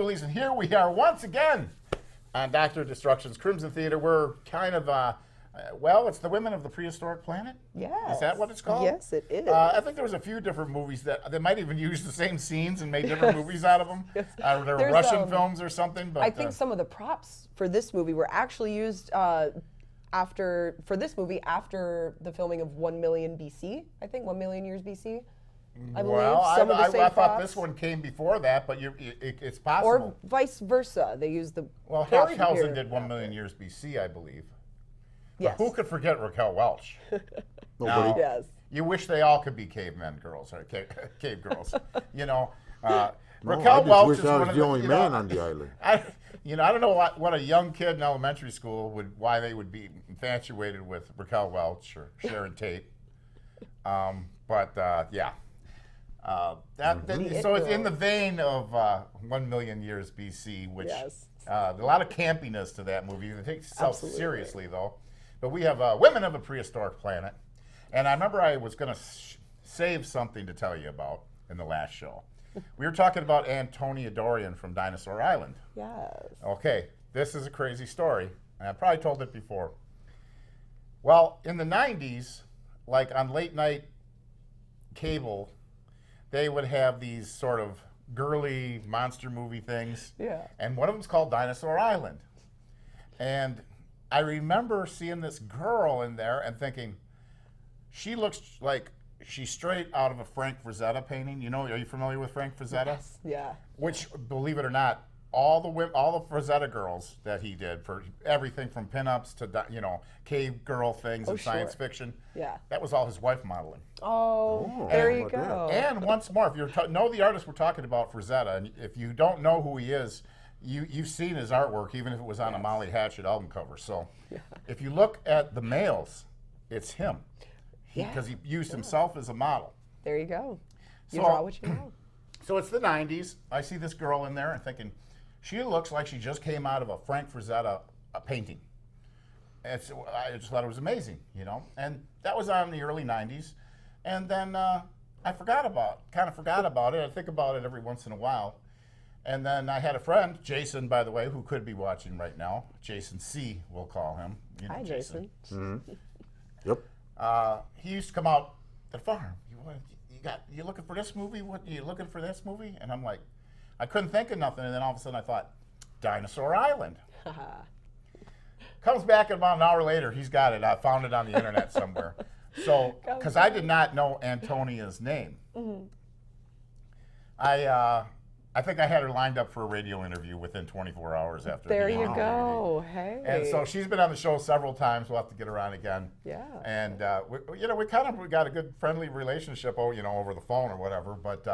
Doolies, and here we are once again on Dr. Destruction's Crimson Theater. We're kind of, well, it's the Women of the Prehistoric Planet? Yes. Is that what it's called? Yes, it is. I think there was a few different movies that they might even use the same scenes and made different movies out of them. There were Russian films or something. But I think some of the props for this movie were actually used after the filming of 1 million BC. I think 1 million years BC. I believe some of the same I thought props. this one came before that, but it's possible. Or vice versa. They used the Harryhausen did 1 million years BC, I believe. Yes. But who could forget Raquel Welch? Nobody. Now, Yes. You wish they all could be cavemen girls or cave girls. You know, No, Raquel I Welch wish is I one was of the only man on the island. I don't know what a young kid in elementary school why they would be infatuated with Raquel Welch or Sharon Tate. Yeah. So it's in the vein of 1 million years BC, which Yes. a lot of campiness to that movie. It takes itself Absolutely. seriously, though. But we have Women of a Prehistoric Planet. And I remember I was going to save something to tell you about in the last show. We were talking about Antonia Dorian from Dinosaur Island. Yes. Okay, this is a crazy story. And I probably told it before. Well, in the 90s, like on late night cable, they would have these sort of girly monster movie things. Yeah. And one of them's called Dinosaur Island. And I remember seeing this girl in there and thinking, she looks like she's straight out of a Frank Frazetta painting. You know, are you familiar with Frank Frazetta? Yes. Yeah. Which, believe it or not, all the Frazetta girls that he did for everything from pinups to cave girl things and science sure. fiction. Yeah. That was all his wife modeling. Oh, there how you about go. And once more, if you know the artist we're talking about, Frazetta, and if you don't know who he is, you've seen his artwork, even if it was on a Molly Hatchet album cover. So if you look at the males, it's him. Because he used himself as a model. There you go. You So- draw what you know. So it's the 90s. I see this girl in there and thinking, she looks like she just came out of a Frank Frazetta painting. I just thought it was amazing, And that was on in the early 90s. And then I forgot about it. I think about it every once in a while. And then I had a friend, Jason, by the way, who could be watching right now. Jason C., we'll call him. Hi, Jason. Yep. He used to come out to the farm. You looking for this movie? What you looking for this movie? And I'm like, I couldn't think of nothing. And then all of a sudden I thought, Dinosaur Island. Comes back about an hour later. He's got it. I found it on the internet somewhere. So, because I did not know Antonia's name, I think I had her lined up for a radio interview within 24 hours after. There being you on go. DVD. Hey. And so she's been on the show several times. We'll have to get her on again. Yeah. And we got a good friendly relationship, over the phone or whatever. But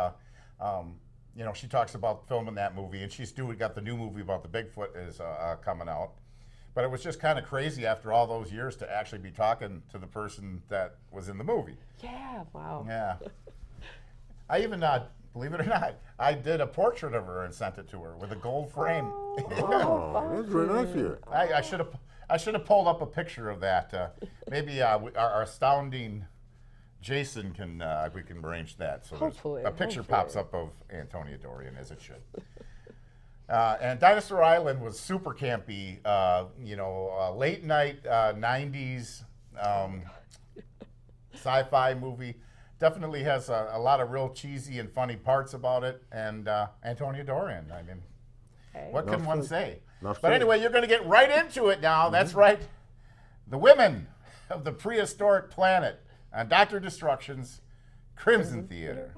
she talks about filming that movie, and she's got the new movie about the Bigfoot is coming out. But it was just kind of crazy after all those years to actually be talking to the person that was in the movie. Yeah. Wow. Yeah. I even, believe it or not, I did a portrait of her and sent it to her with a gold frame. Oh, that's very nice here. I should have pulled up a picture of that. Maybe our astounding Jason we can arrange that so Hopefully, a picture hopefully. pops up of Antonia Dorian as it should. And Dinosaur Island was super campy. Late night 90s sci-fi movie. Definitely has a lot of real cheesy and funny parts about it. And Antonia Dorian, I mean, what can one say? But anyway, you're going to get right into it now. That's right. The Women of the Prehistoric Planet on Dr. Destruction's Crimson Theater.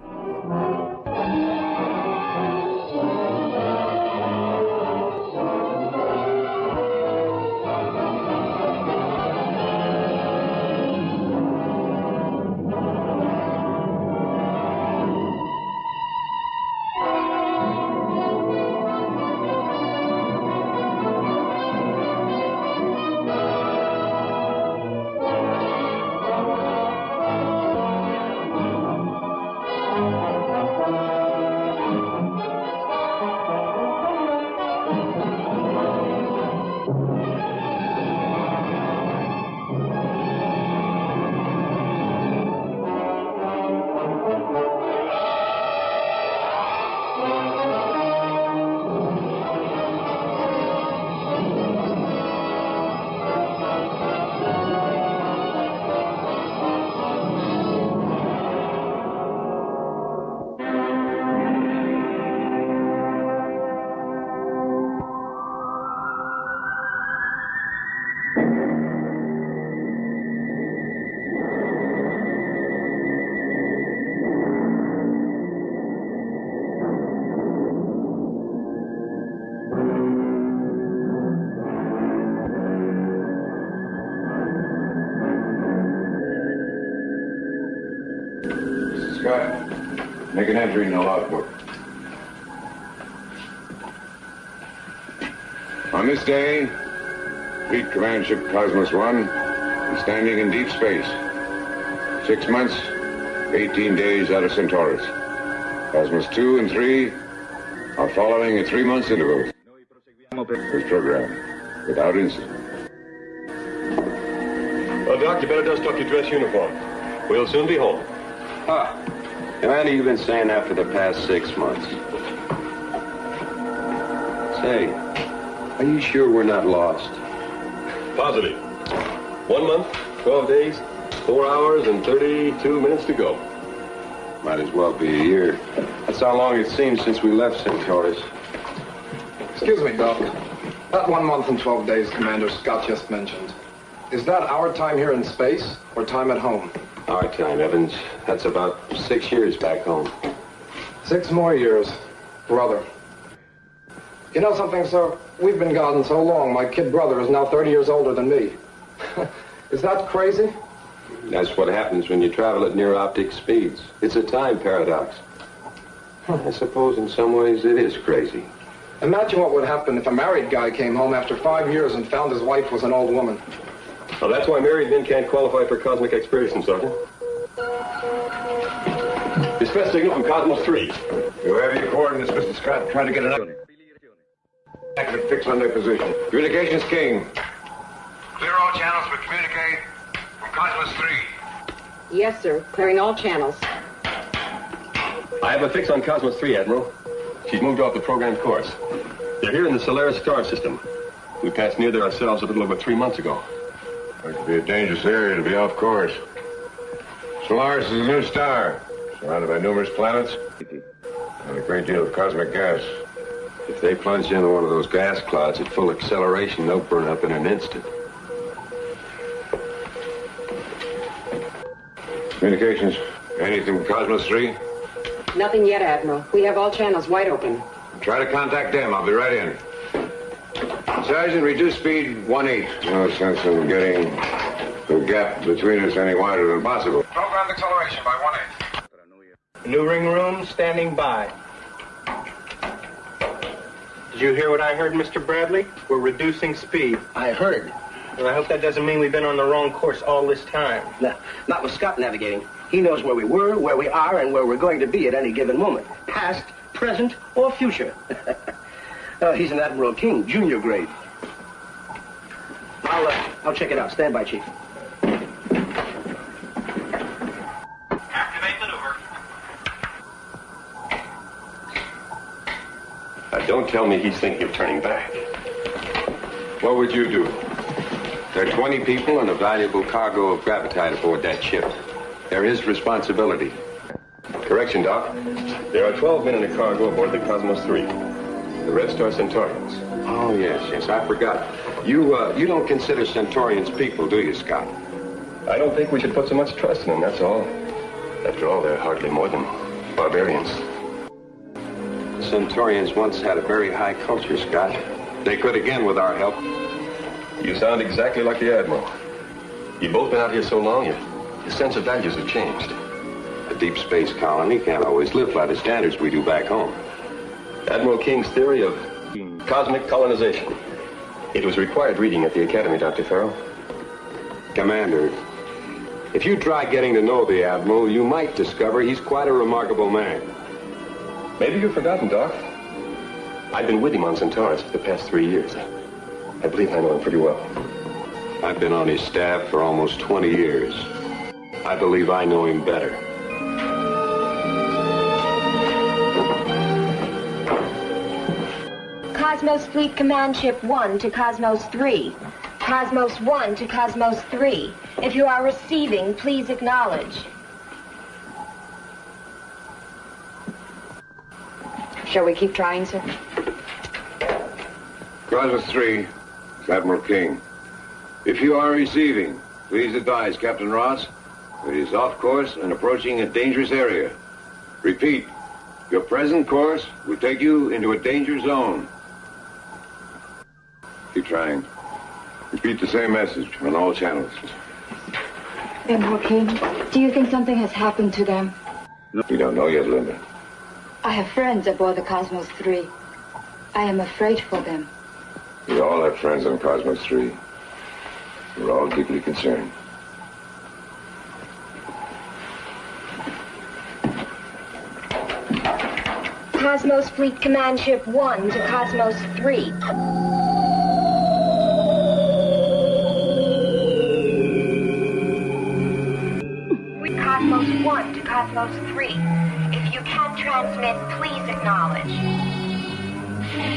Make an entry in the logbook. On this day, Fleet Command Ship Cosmos 1 is standing in deep space. 6 months, 18 days out of Centaurus. Cosmos 2 and 3 are following at 3 months intervals. This program, without incident. Well, Doc, you better dust off your dress uniform. We'll soon be home. Commander, you've been saying that for the past 6 months. Say, are you sure we're not lost? Positive. 1 month, 12 days, 4 hours, and 32 minutes to go. Might as well be a year. That's how long it seems since we left Centaurus. Excuse me, Doc. That 1 month and 12 days Commander Scott just mentioned, is that our time here in space or time at home? Our time, Evans. That's about 6 years back home. 6 more years. Brother. You know something, sir? We've been gone so long, my kid brother is now 30 years older than me. Is that crazy? That's what happens when you travel at near optic speeds. It's a time paradox. I suppose in some ways it is crazy. Imagine what would happen if a married guy came home after 5 years and found his wife was an old woman. Well, that's why married men can't qualify for cosmic expeditions, Sergeant. Distress signal from Cosmos 3. You have your coordinates, Mr. Scott. Try to get another. Accurate fix on their position. Communications King. Clear all channels for communicate from Cosmos 3. Yes, sir. Clearing all channels. I have a fix on Cosmos 3, Admiral. She's moved off the programmed course. They're here in the Solaris star system. We passed near there ourselves a little over 3 months ago. It could be a dangerous area to be off course. Solaris is a new star, surrounded by numerous planets and a great deal of cosmic gas. If they plunge into one of those gas clouds at full acceleration, they'll burn up in an instant. Communications. Anything from Cosmos 3? Nothing yet, Admiral. We have all channels wide open. Try to contact them. I'll be right in. Sergeant, reduce speed 1/8. No sense in getting the gap between us any wider than possible. Programmed acceleration by 1/8. New ring room standing by. Did you hear what I heard, Mr. Bradley? We're reducing speed. I heard. Well, I hope that doesn't mean we've been on the wrong course all this time. No, not with Scott navigating. He knows where we were, where we are, and where we're going to be at any given moment. Past, present, or future. He's an Admiral King, junior grade. I'll check it out. Stand by, Chief. Activate maneuver. Don't tell me he's thinking of turning back. What would you do? There are 20 people and a valuable cargo of gravitite aboard that ship. They're his responsibility. Correction, Doc. There are 12 men in a cargo aboard the Cosmos 3. The Red Star Centaurians. Oh, yes, I forgot. You don't consider Centaurians people, do you, Scott? I don't think we should put so much trust in them, that's all. After all, they're hardly more than barbarians. Centaurians once had a very high culture, Scott. They could again with our help. You sound exactly like the Admiral. You've both been out here so long, your sense of values have changed. A deep space colony can't always live by the standards we do back home. Admiral King's theory of cosmic colonization. It was required reading at the Academy, Dr. Farrell. Commander, if you try getting to know the Admiral, you might discover he's quite a remarkable man. Maybe you've forgotten, Doc. I've been with him on Centaurus for the past 3 years. I believe I know him pretty well. I've been on his staff for almost 20 years. I believe I know him better. Cosmos Fleet Command Ship 1 to Cosmos 3. Cosmos 1 to Cosmos 3. If you are receiving, please acknowledge. Shall we keep trying, sir? Cosmos 3, Admiral King. If you are receiving, please advise Captain Ross that he is off course and approaching a dangerous area. Repeat, your present course will take you into a danger zone. Keep trying. Repeat the same message on all channels. Admiral King, do you think something has happened to them? You don't know yet, Linda. I have friends aboard the Cosmos 3. I am afraid for them. We all have friends on Cosmos 3. We're all deeply concerned. Cosmos Fleet Command Ship 1 to Cosmos 3. Cosmos 1 to Cosmos 3. If you can transmit, please acknowledge.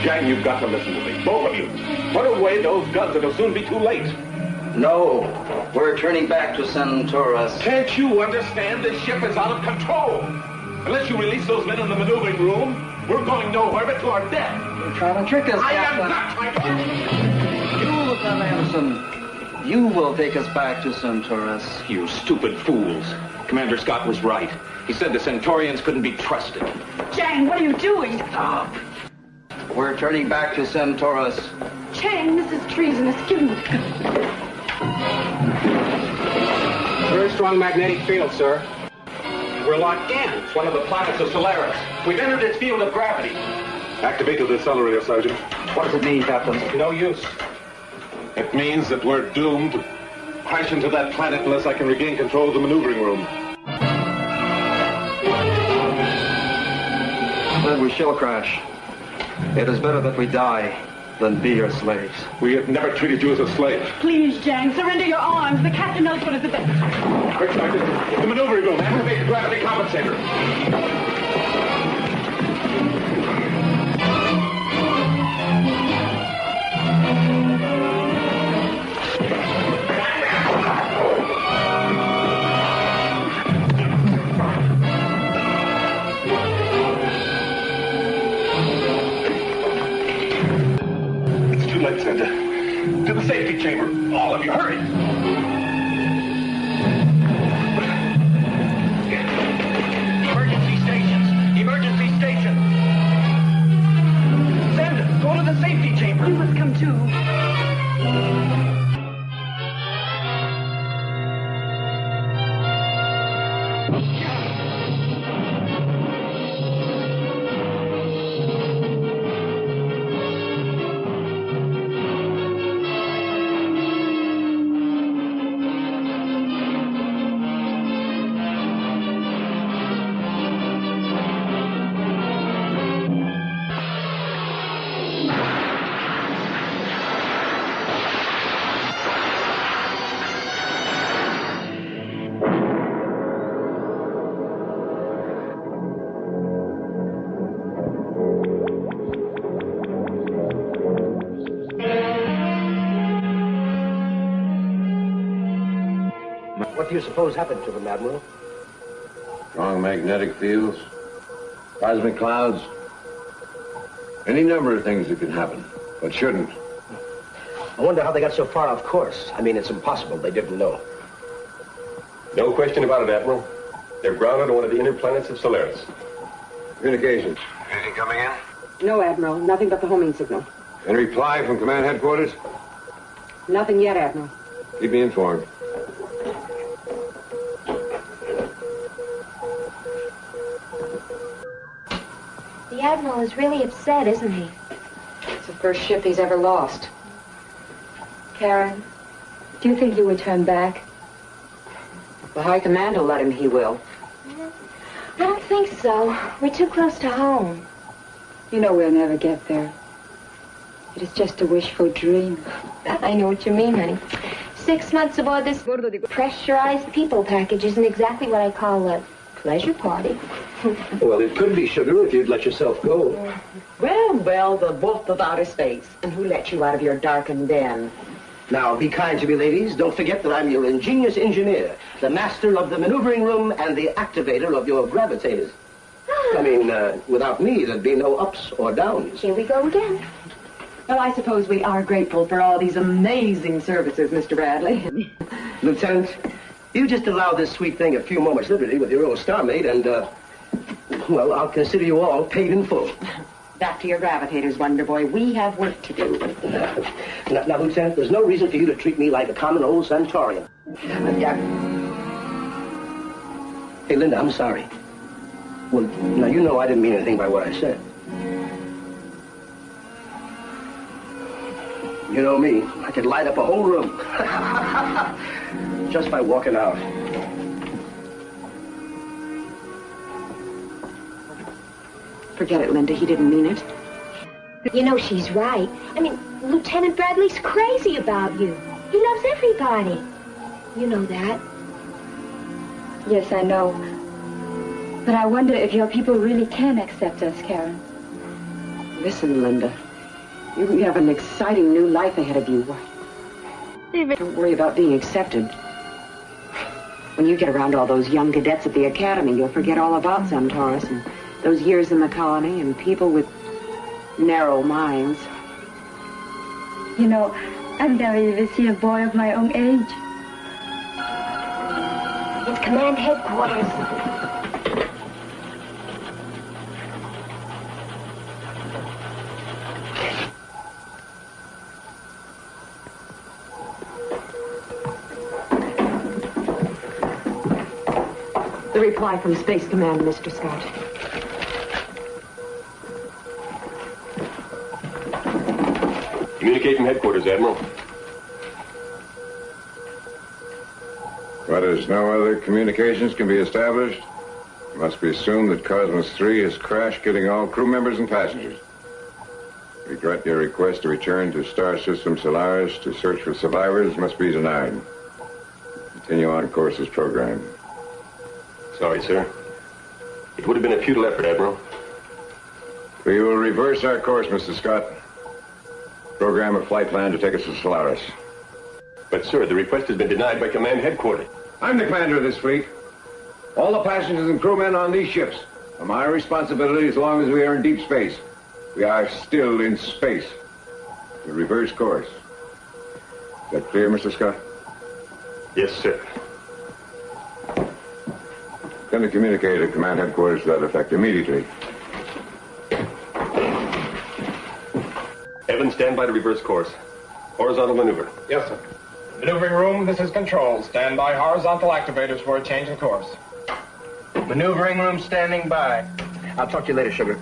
Jang, you've got to listen to me. Both of you. Put away those guns. It'll soon be too late. No. We're turning back to Centaurus. Can't you understand? This ship is out of control. Unless you release those men in the maneuvering room, we're going nowhere but to our death. You're trying to trick us, I Captain. am not trying to... You, Lieutenant Anderson. You will take us back to Centaurus. You stupid fools. Commander Scott was right. He said the Centaurians couldn't be trusted. Chang, what are you doing? Stop. We're turning back to Centaurus. Chang, this is treasonous. Give me... Very strong magnetic field, sir. We're locked in. It's one of the planets of Solaris. We've entered its field of gravity. Activate the decelerator, Sergeant. What does it mean, Captain? No use. It means that we're doomed to crash into that planet unless I can regain control of the maneuvering room. Then we shall crash. It is better that we die than be your slaves. We have never treated you as a slave. Please, Chang, surrender your arms. The captain knows what is the best. Quick, Sergeant. The maneuvering room. Activate the gravity compensator. To the safety chamber. All of you, hurry! Emergency stations! Emergency stations! Send! Go to the safety chamber! You must come too. What do you suppose happened to them, Admiral? Strong magnetic fields, cosmic clouds, any number of things that can happen, but shouldn't. I wonder how they got so far off course. I mean, it's impossible they didn't know. No question about it, Admiral. They're grounded on one of the inner planets of Solaris. Communications. Anything coming in? No, Admiral. Nothing but the homing signal. Any reply from command headquarters? Nothing yet, Admiral. Keep me informed. The Admiral is really upset, isn't he? It's the first ship he's ever lost. Karen, do you think he would turn back? The High Command will let him, he will. I don't think so. We're too close to home. You know we'll never get there. It is just a wishful dream. I know what you mean, honey. 6 months aboard this pressurized people package isn't exactly what I call a pleasure party. Well, it could be, sugar, if you'd let yourself go. Well, the wolf of outer space. And who let you out of your darkened den? Now, be kind to me, ladies. Don't forget that I'm your ingenious engineer, the master of the maneuvering room and the activator of your gravitators. I mean, without me, there'd be no ups or downs. Here we go again. Well, I suppose we are grateful for all these amazing services, Mr. Bradley. Lieutenant, you just allow this sweet thing a few moments' liberty with your old starmate, and, well, I'll consider you all paid in full. Back to your gravitators, Wonder Boy. We have work to do. Now, Lieutenant, there's no reason for you to treat me like a common old Centaurian. Hey, Linda, I'm sorry. Well, now you know I didn't mean anything by what I said. You know me, I could light up a whole room. Just by walking out. Forget it, Linda. He didn't mean it. You know, she's right. I mean, Lieutenant Bradley's crazy about you. He loves everybody. You know that. Yes, I know. But I wonder if your people really can accept us, Karen. Listen, Linda. You have an exciting new life ahead of you. Don't worry about being accepted. When you get around all those young cadets at the academy, you'll forget all about Centaurus and those years in the colony and people with narrow minds. You know, I've never even seen a boy of my own age. It's command headquarters. The reply from Space Command, Mr. Scott. Communicate from headquarters, Admiral. But as no other communications can be established, it must be assumed that Cosmos 3 has crashed, killing all crew members and passengers. Regret your request to return to Star System Solaris to search for survivors must be denied. Continue on course as programmed. Sorry, sir. It would have been a futile effort, Admiral. We will reverse our course, Mr. Scott. Program a flight plan to take us to Solaris. But, sir, the request has been denied by command headquarters. I'm the commander of this fleet. All the passengers and crewmen on these ships are my responsibility as long as we are in deep space. We are still in space. We reverse course. Is that clear, Mr. Scott? Yes, sir. Send a communique to command headquarters to that effect immediately. Evans, stand by to reverse course. Horizontal maneuver. Yes, sir. Maneuvering room, this is control. Stand by horizontal activators for a change in course. Maneuvering room standing by. I'll talk to you later, sugar.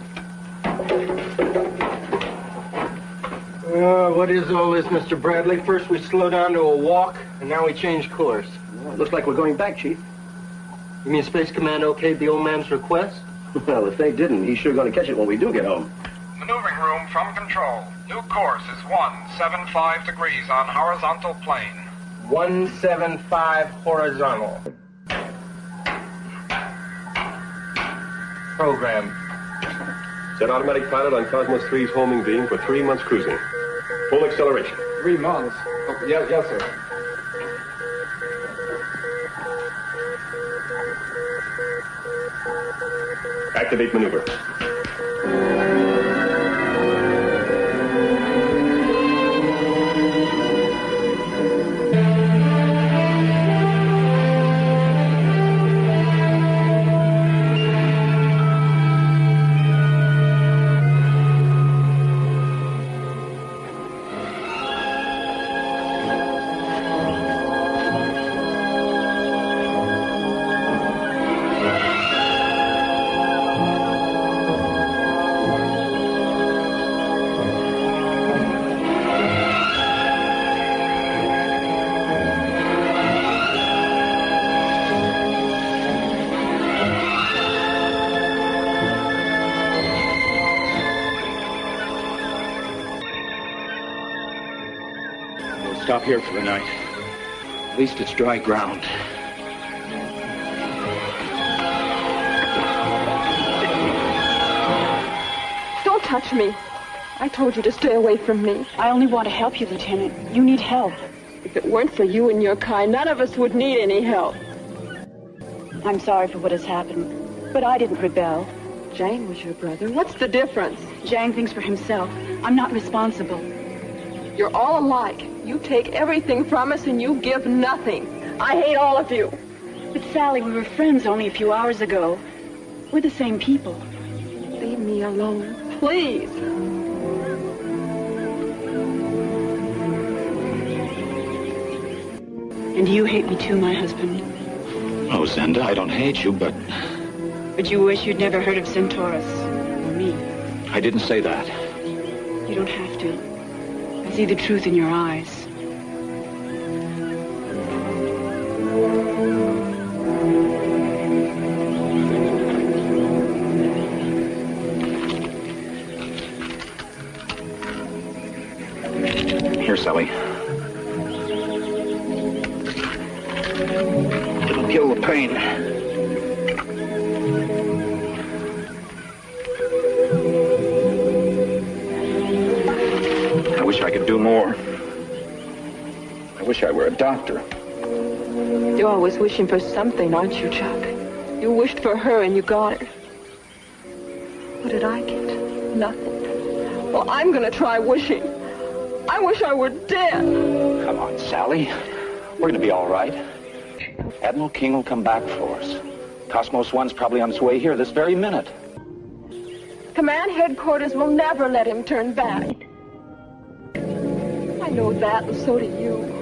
What is all this, Mr. Bradley? First we slow down to a walk, and now we change course. Well, looks like we're going back, Chief. You mean Space Command okayed the old man's request? Well, if they didn't, he's sure going to catch it when we do get home. Maneuvering room from control. New course is 175 degrees on horizontal plane. 175 horizontal. Program. Set automatic pilot on Cosmos 3's homing beam for 3 months cruising. Full acceleration. 3 months? Oh, yes, sir. Activate maneuver. Stop here for the night. At least it's dry ground. Don't touch me. I told you to stay away from me. I only want to help you, Lieutenant. You need help. If it weren't for you and your kind, none of us would need any help. I'm sorry for what has happened, but I didn't rebel. Jang was your brother. What's the difference? Jang thinks for himself. I'm not responsible. You're all alike. You take everything from us and you give nothing. I hate all of you. But Sally, we were friends only a few hours ago. We're the same people. Leave me alone, please. And you hate me too, my husband. No, Zenda, I don't hate you, but But you wish you'd never heard of Centaurus or me. I didn't say that. You don't have to. I see the truth in your eyes. Here, Sally. It'll kill the pain. I wish I could do more. I wish I were a doctor. You're always wishing for something, aren't you, Chuck? You wished for her and you got her. What did I get? Nothing. Well, I'm gonna try wishing. I wish I were dead. Come on, Sally. We're gonna be all right. Admiral King will come back for us. Cosmos One's probably on its way here this very minute. Command headquarters will never let him turn back. I know that, and so do you.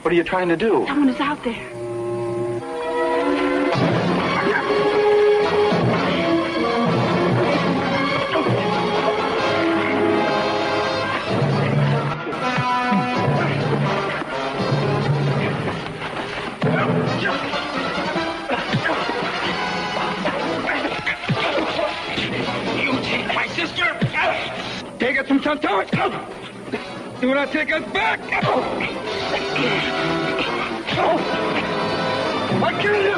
What are you trying to do? Someone is out there. You take my sister? Take us from Centaurus? Do not take us back! I kill you!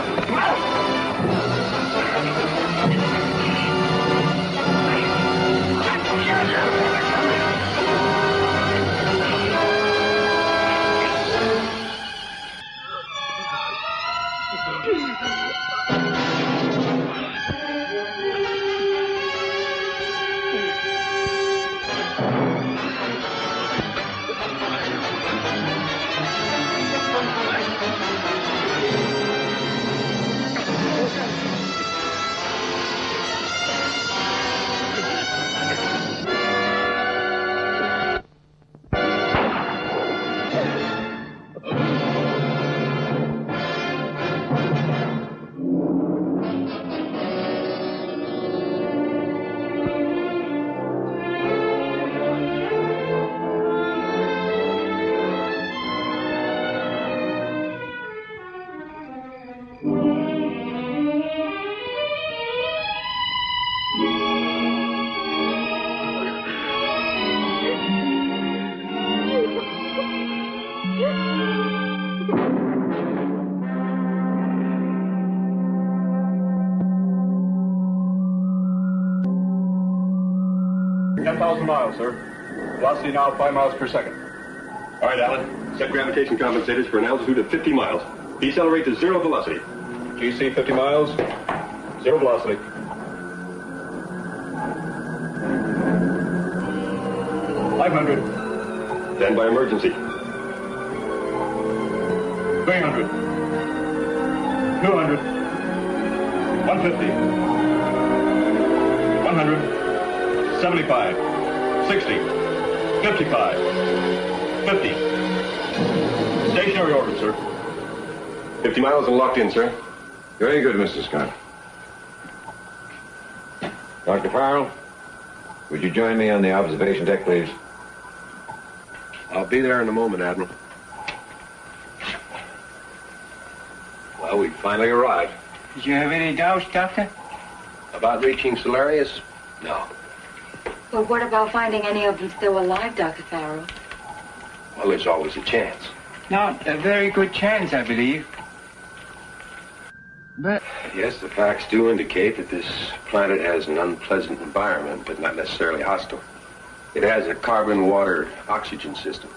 Miles, sir. Velocity now 5 miles per second. All right, Alan. Set gravitation compensators for an altitude of 50 miles. Decelerate to 0 velocity. GC 50 miles, 0 velocity. $500. Stand by emergency. $300. 200. 150. 100. 75. 60. 55. 50. Stationary orbit, sir. 50 miles and locked in, sir. Very good, Mr. Scott. Dr. Farrell, would you join me on the observation deck, please? I'll be there in a moment, Admiral. Well, we finally arrived. Did you have any doubts, Doctor? About reaching Solarius? No. But what about finding any of them still alive, Dr. Farrell? Well, there's always a chance. Not a very good chance, I believe. But Yes, the facts do indicate that this planet has an unpleasant environment, but not necessarily hostile. It has a carbon, water, oxygen system.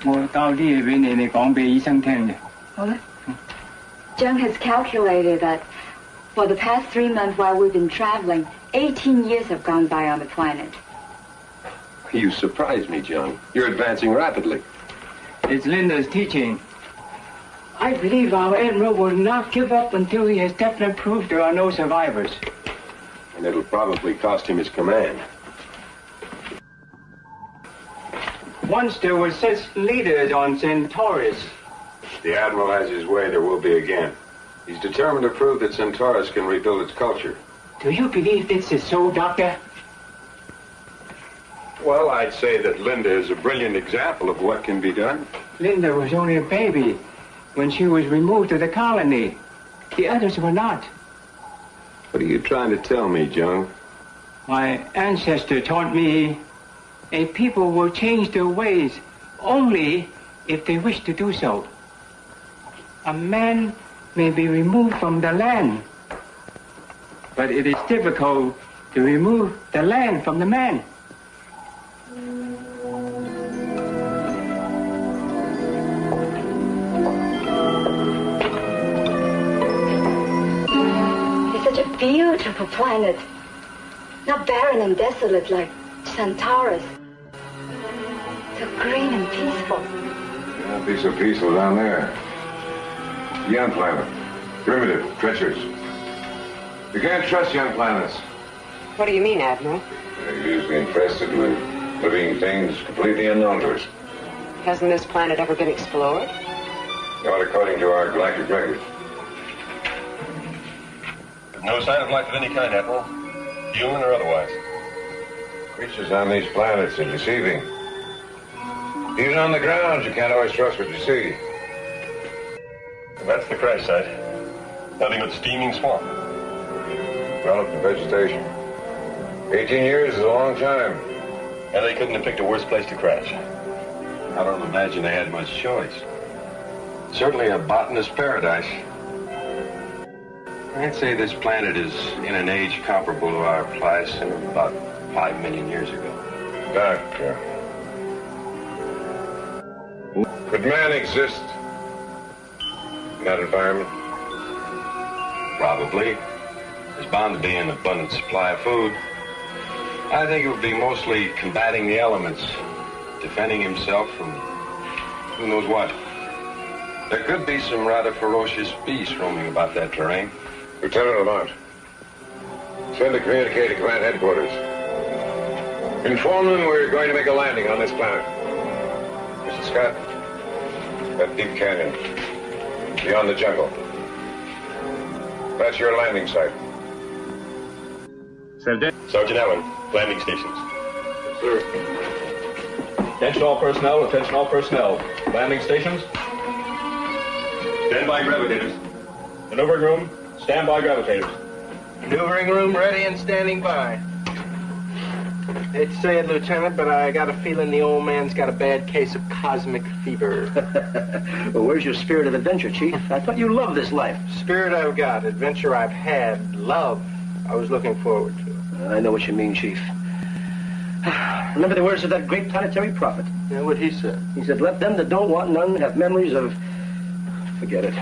我到呢邊你講俾醫生聽嘅。 好嘞。Jung has calculated that for the past 3 months while we've been traveling, 18 years have gone by on the planet. You surprise me, Jung. You're advancing rapidly. It's Linda's teaching. I believe our Admiral will not give up until he has definitely proved there are no survivors. And it'll probably cost him his command. Once there were such leaders on Centaurus. The Admiral has his way, there will be again. He's determined to prove that Centaurus can rebuild its culture. Do you believe this is so, Doctor? Well, I'd say that Linda is a brilliant example of what can be done. Linda was only a baby when she was removed to the colony. The others were not. What are you trying to tell me, Jung? My ancestor taught me a people will change their ways only if they wish to do so. A man may be removed from the land, but it is difficult to remove the land from the man. It's such a beautiful planet. Not barren and desolate like Centaurus. So green and peaceful. Won't be so peaceful down there. Young planet. Primitive, treacherous. You can't trust young planets. What do you mean, Admiral? They're usually infested with living things completely unknown to us. Hasn't this planet ever been explored? Not according to our galactic record. No sign of life of any kind, Admiral. Human or otherwise. Creatures on these planets are deceiving. Even on the ground, you can't always trust what you see. That's the crash site. Nothing but steaming swamp. Developed in vegetation. 18 years is a long time. And they couldn't have picked a worse place to crash. I don't imagine they had much choice. Certainly a botanist's paradise. I'd say this planet is in an age comparable to our Pliocene of about 5 million years ago. Doctor. Could man exist in that environment? Probably. There's bound to be an abundant supply of food. I think it would be mostly combating the elements, defending himself from who knows what. There could be some rather ferocious beasts roaming about that terrain. Lieutenant Lamont, send a communique to command headquarters. Inform them we're going to make a landing on this planet. Mr. Scott, that deep canyon, beyond the jungle. That's your landing site. Sergeant Allen, landing stations. Sir. Attention all personnel, attention all personnel. Landing stations. Stand by gravitators. Maneuvering room, stand by gravitators. Maneuvering room ready and standing by. Hate to say it, Lieutenant, but I got a feeling the old man's got a bad case of cosmic fever. Well, where's your spirit of adventure, Chief? I thought you loved this life. Spirit I've got, adventure I've had, love I was looking forward to. I know what you mean, Chief. Remember the words of that great planetary prophet? Yeah, what he said? He said, let them that don't want none have memories of... Forget it.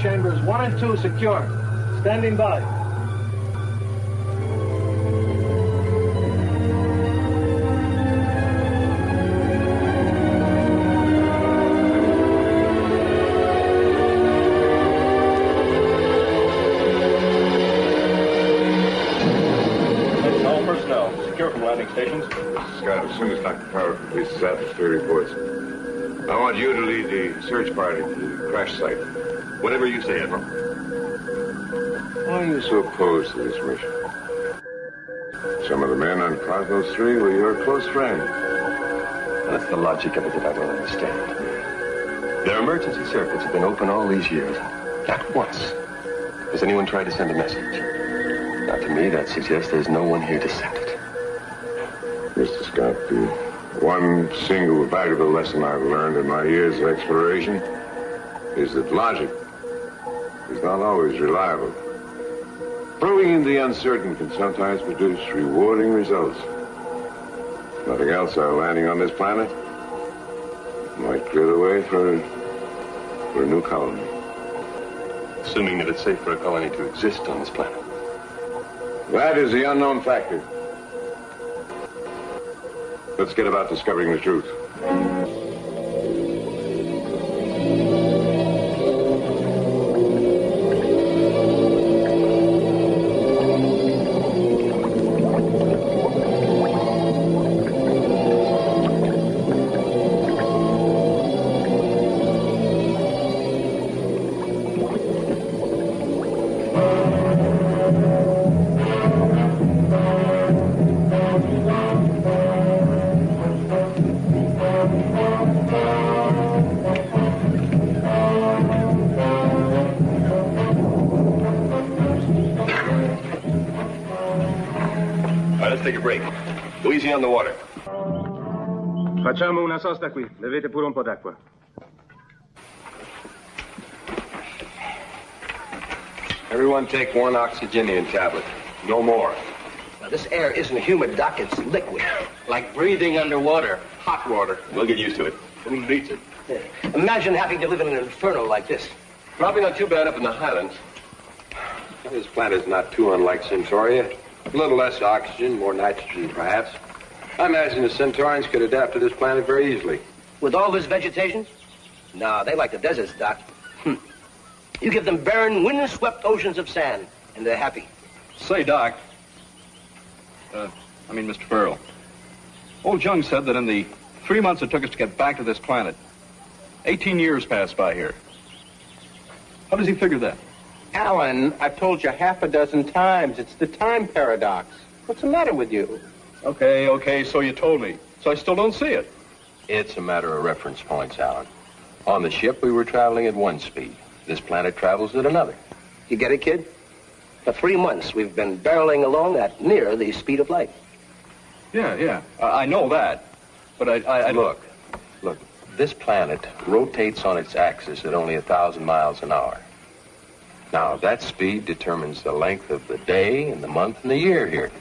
chambers 1 and 2 secure. Standing by. All personnel, secure from landing stations. Scott, as soon as Dr. Power completes his atmosphere reports, I want you to lead the search party to the crash site. Whatever you say, Admiral. Why are you so opposed to this mission? Some of the men on Cosmos 3 were your close friends. That's the logic of it that I don't understand. Their emergency circuits have been open all these years. Not once has anyone tried to send a message. Now, to me, that suggests there's no one here to send it. Mr. Scott, the one single valuable lesson I've learned in my years of exploration is that logic is not always reliable. Proving the uncertain can sometimes produce rewarding results. Nothing else, our landing on this planet might clear the way for a new colony. Assuming that it's safe for a colony to exist on this planet. That is the unknown factor. Let's get about discovering the truth. Take a break. Go easy on the water. Facciamo una sosta qui. Bevete pure un po' d'acqua. Everyone take one oxygenium tablet. No more. Now, this air isn't humid, Doc. It's liquid. Like breathing underwater. Hot water. We'll get used to it. Who needs it? Yeah. Imagine having to live in an inferno like this. Probably not too bad up in the highlands. This planet's not too unlike Centauria. A little less oxygen, more nitrogen, perhaps. I imagine the Centaurians could adapt to this planet very easily. With all this vegetation? No, they like the deserts, Doc. You give them barren, wind-swept oceans of sand, and they're happy. Say, Doc. Mr. Farrell. Old Jung said that in the 3 months it took us to get back to this planet, 18 years passed by here. How does he figure that? Alan, I've told you half a dozen times. It's the time paradox. What's the matter with you? Okay, so you told me. So I still don't see it. It's a matter of reference points, Alan. On the ship, we were traveling at one speed. This planet travels at another. You get it, kid? For 3 months, we've been barreling along at near the speed of light. Yeah. I know that. But I Look, this planet rotates on its axis at only 1,000 miles an hour. Now, that speed determines the length of the day and the month and the year here.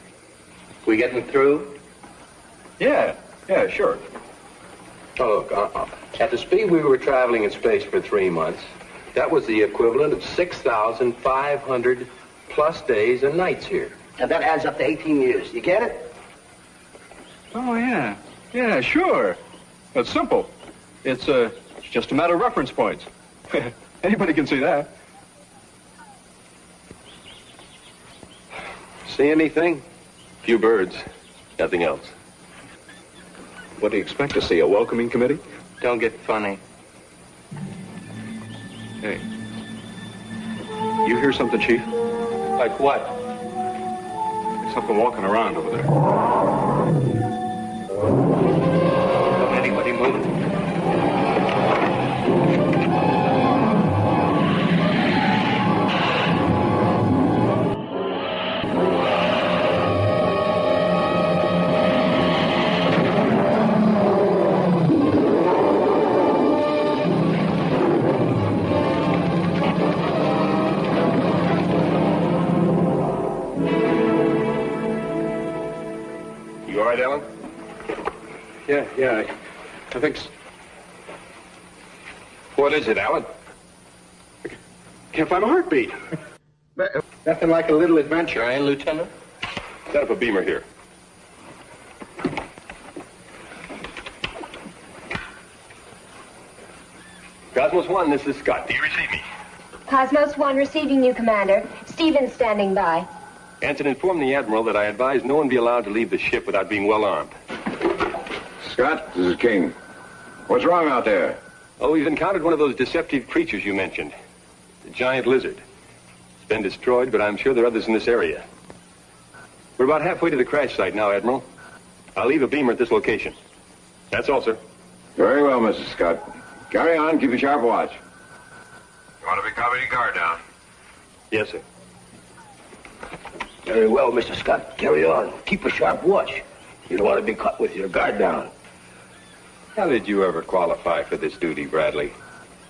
We getting through? Yeah, sure. Oh, look, at the speed we were traveling in space for 3 months, that was the equivalent of 6,500 plus days and nights here. And that adds up to 18 years. You get it? Oh, yeah. Yeah, sure. It's simple. It's just a matter of reference points. Anybody can see that. See anything? Few birds. Nothing else. What do you expect to see? A welcoming committee? Don't get funny. Hey. You hear something, Chief? Like what? There's something walking around over there. Don't anybody move. Alan? Yeah, I think so. What is it, Alan? Can't find a heartbeat. Nothing like a little adventure, eh, Lieutenant? Set up a beamer here. Cosmos 1, this is Scott. Do you receive me? Cosmos 1 receiving you, Commander. Stevens standing by. Anson informed the Admiral that I advise no one be allowed to leave the ship without being well armed. Scott, this is King. What's wrong out there? Oh, we've encountered one of those deceptive creatures you mentioned. The giant lizard. It's been destroyed, but I'm sure there are others in this area. We're about halfway to the crash site now, Admiral. I'll leave a beamer at this location. That's all, sir. Very well, Mrs. Scott. Carry on. Keep a sharp watch. You want to be covered, guard down. Yes, sir. Very well, Mr. Scott. Carry on. Keep a sharp watch. You don't want to be caught with your guard down. How did you ever qualify for this duty, Bradley?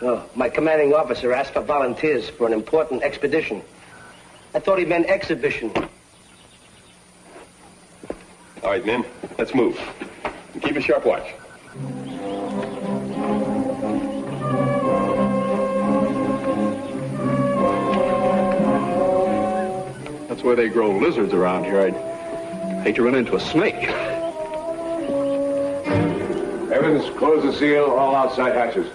Oh, my commanding officer asked for volunteers for an important expedition. I thought he meant exhibition. All right, men, let's move. And keep a sharp watch. That's where they grow lizards around here. I'd hate to run into a snake. Evans, close the seal, all outside hatches.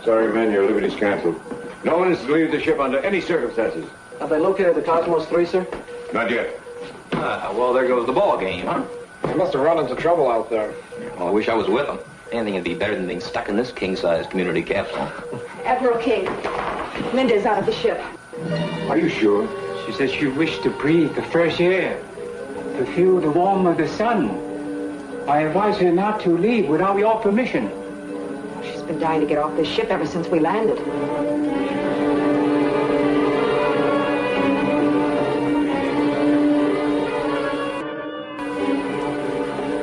Sorry, men, your liberty's canceled. No one is to leave the ship under any circumstances. Have they located the Cosmos 3, sir? Not yet. Well, there goes the ball game, huh? They must have run into trouble out there. Well, I wish I was with them. Anything would be better than being stuck in this king-sized community capsule. Admiral King, Linda's out of the ship. Are you sure? She says she wished to breathe the fresh air, to feel the warmth of the sun. I advise her not to leave without your permission. She's been dying to get off this ship ever since we landed.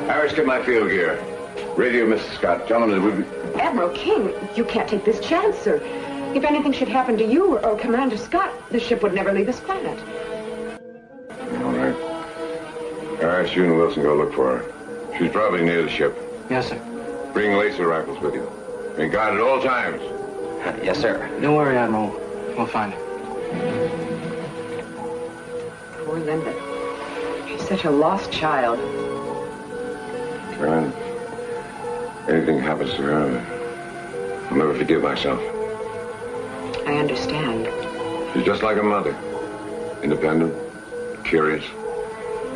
Harris, get my field gear. Radio, Mrs. Scott. Tell them that we'll be... Admiral King, you can't take this chance, sir. If anything should happen to you or Commander Scott, the ship would never leave this planet. All right. Harris, you and Wilson go look for her. She's probably near the ship. Yes, sir. Bring laser rifles with you. Be guard at all times. Yes, sir. Don't worry, Admiral. We'll find her. Poor Linda. She's such a lost child. Karen, anything happens to her, I'll never forgive myself. I understand. She's just like a mother. Independent, curious,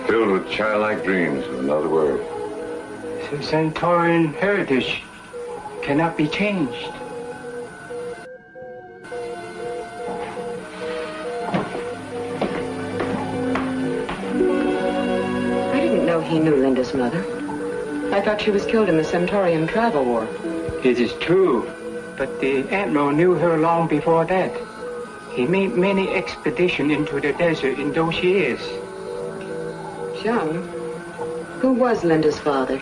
filled with childlike dreams of another world. The Centaurian heritage cannot be changed. I didn't know he knew Linda's mother. I thought she was killed in the Centaurian travel war. It is true, but the Admiral knew her long before that. He made many expeditions into the desert in those years. John, who was Linda's father?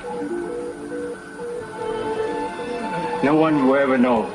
No one will ever know.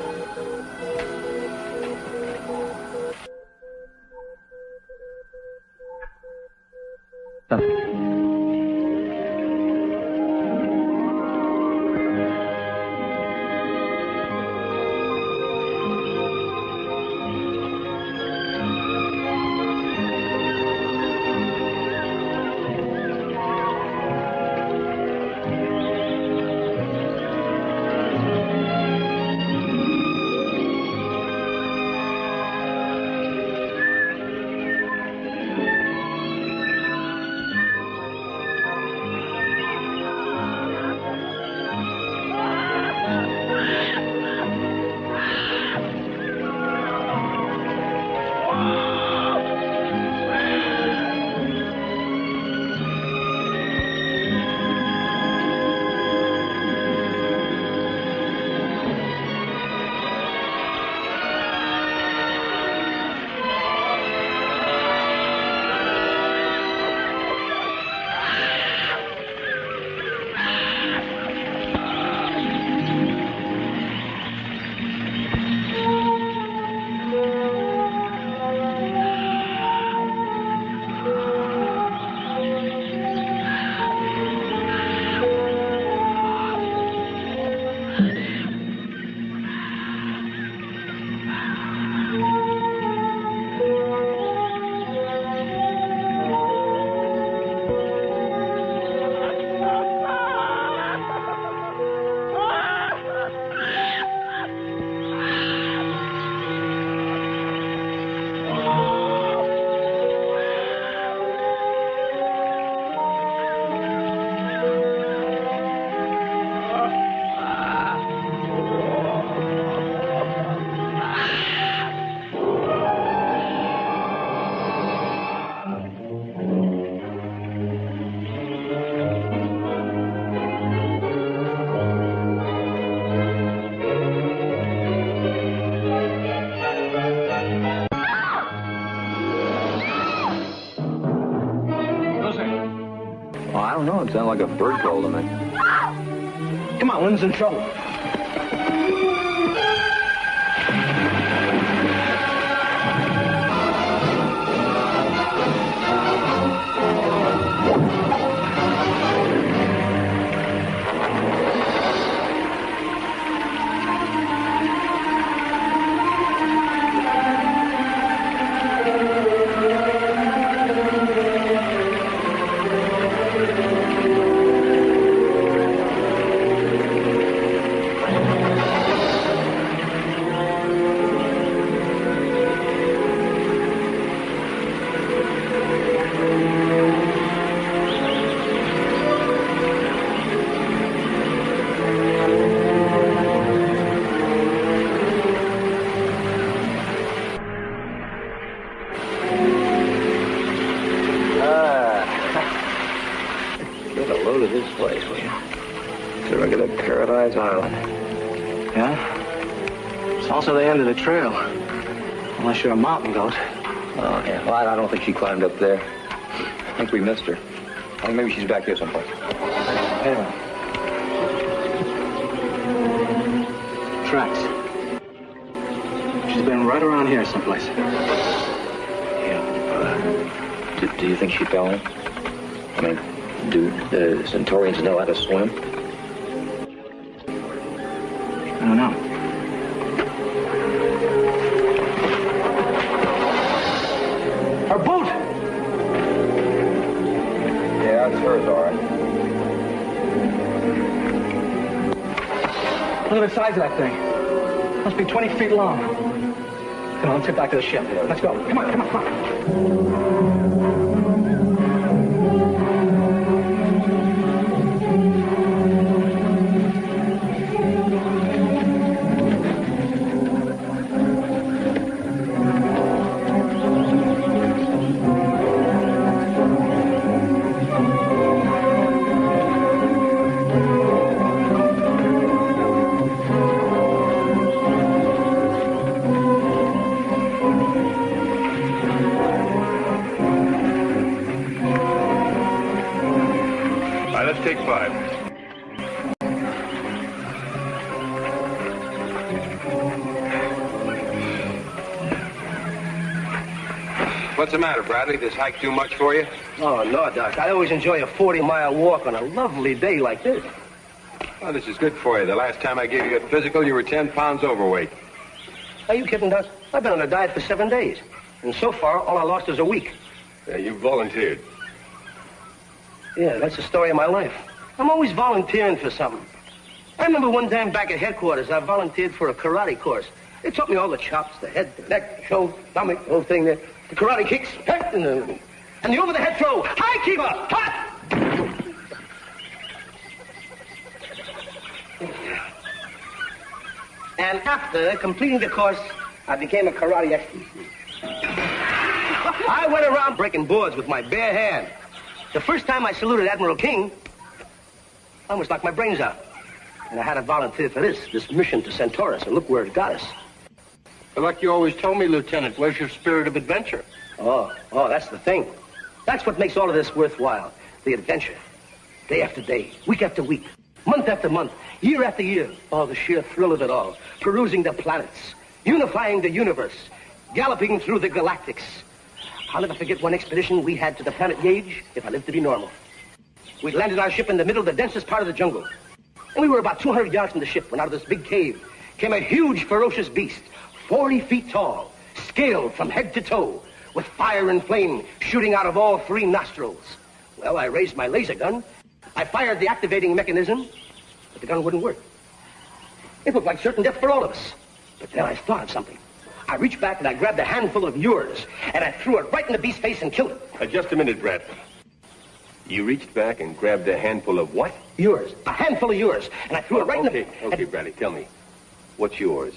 Oh, it sounded like a bird call to me. Come on, Lynn's in trouble. Get a load of this place, will you? It's a regular Paradise Island. Yeah? It's also the end of the trail. Unless you're a mountain goat. Oh, yeah. Well, I don't think she climbed up there. I think we missed her. I think maybe she's back here someplace. Yeah. Tracks. She's been right around here someplace. Do you think she fell in? I mean, do the Centaurians know how to swim? I don't know. Our boat! Yeah, it's hers, all right. Look at the size of that thing. Must be 20 feet long. Come on, let's get back to the ship. Let's go. Come on, come on, come on. Let's take 5. What's the matter, Bradley? This hike too much for you? Oh, no, Doc. I always enjoy a 40-mile walk on a lovely day like this. Well, this is good for you. The last time I gave you a physical, you were 10 pounds overweight. Are you kidding, Doc? I've been on a diet for 7 days. And so far, all I lost is a week. You volunteered. Yeah, that's the story of my life. I'm always volunteering for something. I remember one time back at headquarters, I volunteered for a karate course. They taught me all the chops, the head, the neck, the shoulder, stomach, the whole thing there. The karate kicks, and the over-the-head throw. High keeper! Hot! And after completing the course, I became a karate expert. I went around breaking boards with my bare hand. The first time I saluted Admiral King, I almost knocked my brains out. And I had to volunteer for this mission to Centaurus, and look where it got us. But like you always told me, Lieutenant, where's your spirit of adventure? Oh, that's the thing. That's what makes all of this worthwhile. The adventure. Day after day, week after week, month after month, year after year. Oh, the sheer thrill of it all. Perusing the planets, unifying the universe, galloping through the galactics. I'll never forget one expedition we had to the planet Gage, if I live to be normal. We landed our ship in the middle of the densest part of the jungle. And we were about 200 yards from the ship when out of this big cave came a huge, ferocious beast, 40 feet tall, scaled from head to toe, with fire and flame shooting out of all 3 nostrils. Well, I raised my laser gun. I fired the activating mechanism, but the gun wouldn't work. It looked like certain death for all of us. But then I thought of something. I reached back and I grabbed a handful of yours, and I threw it right in the beast's face and killed it. Just a minute, Brad. You reached back and grabbed a handful of what? Yours. A handful of yours. And I threw it right in the... Okay, Bradley, tell me. What's yours?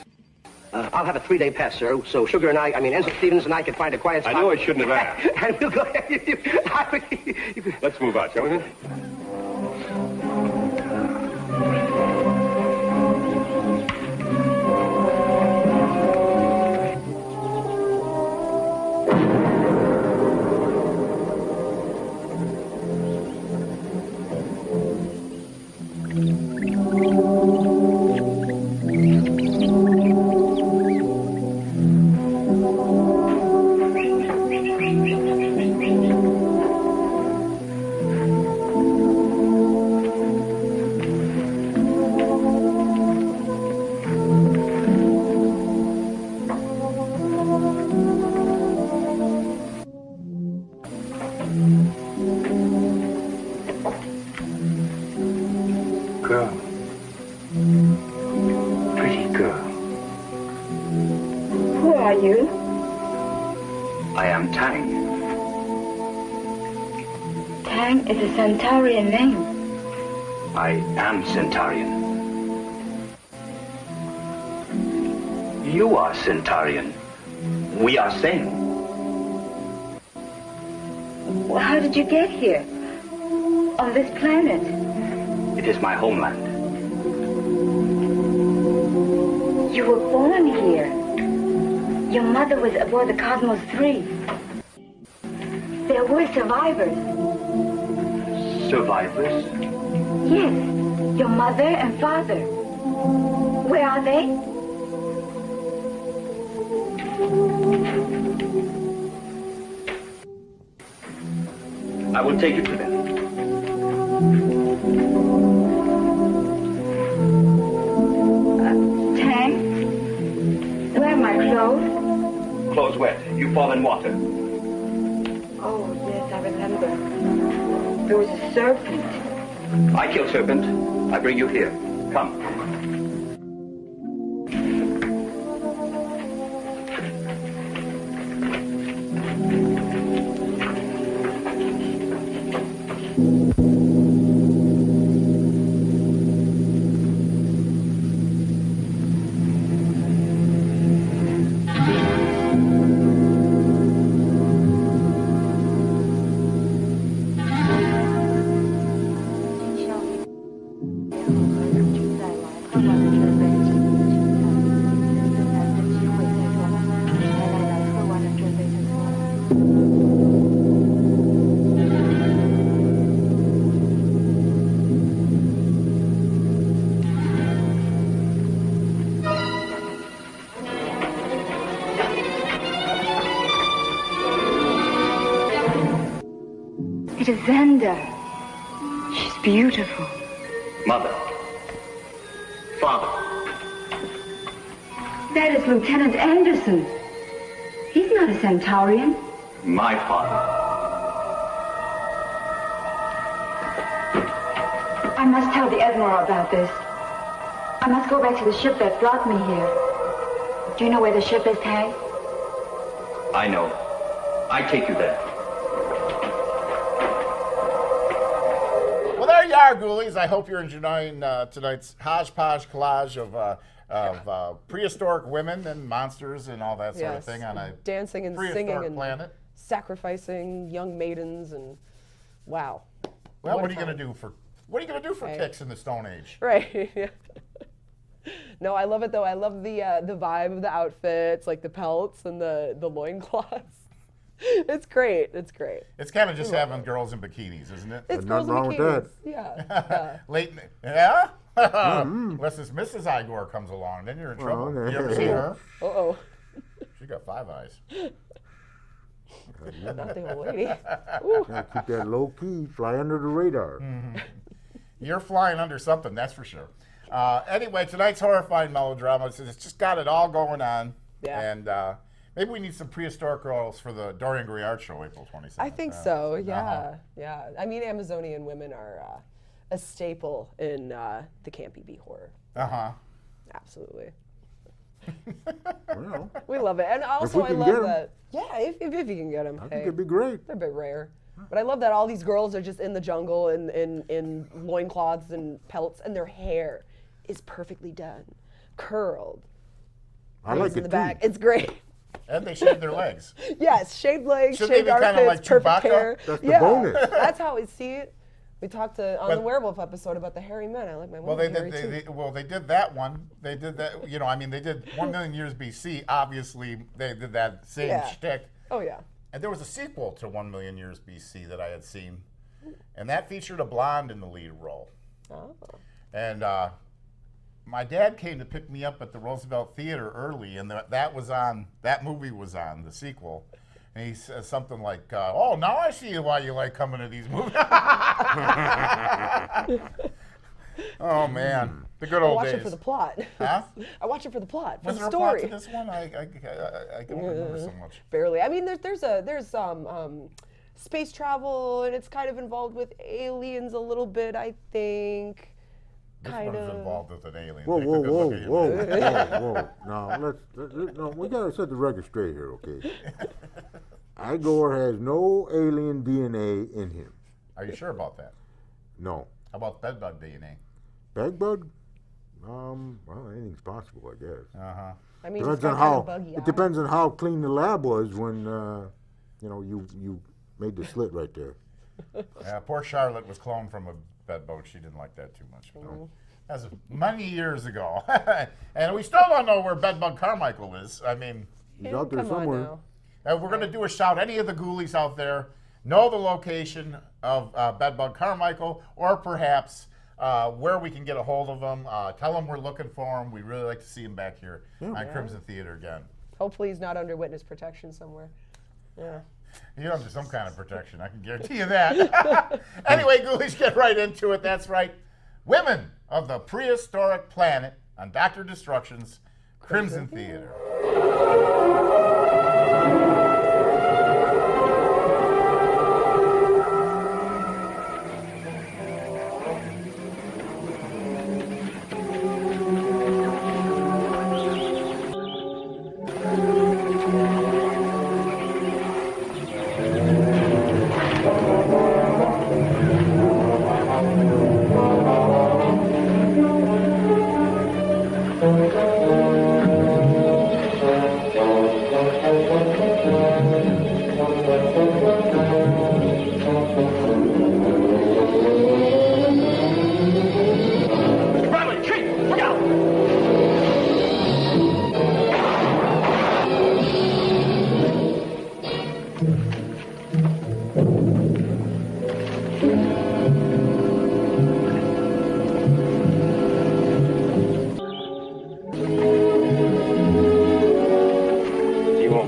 I'll have a 3-day pass, sir, so Sugar and Ensign Stevens and I can find a quiet spot. I know I shouldn't have asked. And we'll go ahead. Let's move out, shall we then? are you? I am Tang. Tang is a Centaurian name. I am Centaurian. You are Centaurian. We are same. Well, how did you get here? On this planet? It is my homeland. You were born here. Your mother was aboard the Cosmos 3. There were survivors. Survivors? Yes, your mother and father. Where are they? I will take you to them. Tang? Where are my clothes? Clothes wet. You fall in water. Oh, yes, I remember. There was a serpent. I kill serpent. I bring you here. Come. It is Xander. She's beautiful. Mother. Father. That is Lieutenant Anderson. He's not a Centaurian. My father. I must tell the Admiral about this. I must go back to the ship that brought me here. Do you know where the ship is, Tang? I know. I take you there. Well, there you are, ghoulies. I hope you're enjoying tonight's hodgepodge collage of prehistoric women and monsters and all that sort of thing on a dancing and prehistoric singing and planet. Sacrificing young maidens and wow. Well, what are you going to do for kicks in the Stone Age? Right. No, I love it though. I love the vibe of the outfits, like the pelts and the loincloths. It's great. It's great. It's kind of just having girls in bikinis, isn't it? It's girls in bikinis. Yeah. Late, yeah? Unless this Mrs. Igor comes along, then you're in trouble. You ever seen her? Uh-oh. She got 5 eyes. Not the old lady. Gotta keep that low key, fly under the radar. Mm-hmm. You're flying under something, that's for sure. Anyway, tonight's horrifying melodrama. It's just got it all going on. Yeah. And maybe we need some prehistoric girls for the Dorian Gray Art Show, April 27th. I think so. Yeah. Yeah. I mean, Amazonian women are a staple in the campy B horror. Absolutely. Well, we love it, and also I love that. Yeah, if you can get them, I think it'd be great. They're a bit rare, but I love that all these girls are just in the jungle in loincloths and pelts, and their hair is perfectly done, curled. I like in it the back. too. It's great. And they shave their legs. Yes, shaved legs, Should shaved they be kind of armpits, like perfect Chewbacca? hair. That's the bonus. That's how I see it. We talked on the werewolf episode about the hairy men. I like my Well, women they hairy did. too. They did that one. They did that. You know, I mean, they did 1 million years BC. Obviously, they did that same shtick. Oh yeah. And there was a sequel to 1 million years BC that I had seen, and that featured a blonde in the lead role. Oh. And my dad came to pick me up at the Roosevelt Theater early, and that movie was on the sequel. And he says something like, "Oh, now I see why you like coming to these movies." Oh man, the good old I watch days. it for the plot. Huh? I watch it for the plot, for Was the there a story. plot to this one? I don't remember so much. Barely. I mean, there's some space travel, and it's kind of involved with aliens a little bit, I think. This kind one's of. involved with an alien. Whoa, Take a whoa, good whoa, look at him. whoa. Now, no, we gotta set the record straight here, okay? Igor has no alien DNA in him. Are you sure about that? No. How about bedbug DNA? Bedbug? Well, anything's possible, I guess. Uh-huh. I mean, Depends it's got on kind how. of buggy It depends on how clean the lab was when you made the slit right there. Yeah, poor Charlotte was cloned from a bedbug. She didn't like that too much. That's many years ago. And we still don't know where Bedbug Carmichael is. I mean, he's out there somewhere. We're going to do a shout. Any of the ghoulies out there know the location of Bedbug Carmichael, or perhaps where we can get a hold of him. Tell him we're looking for him. We'd really like to see him back here on Crimson Theater again. Hopefully he's not under witness protection somewhere. Yeah. You're under some kind of protection, I can guarantee you that. Anyway, ghoulies, get right into it. That's right. Women of the Prehistoric Planet on Dr. Destruction's Crimson Theater.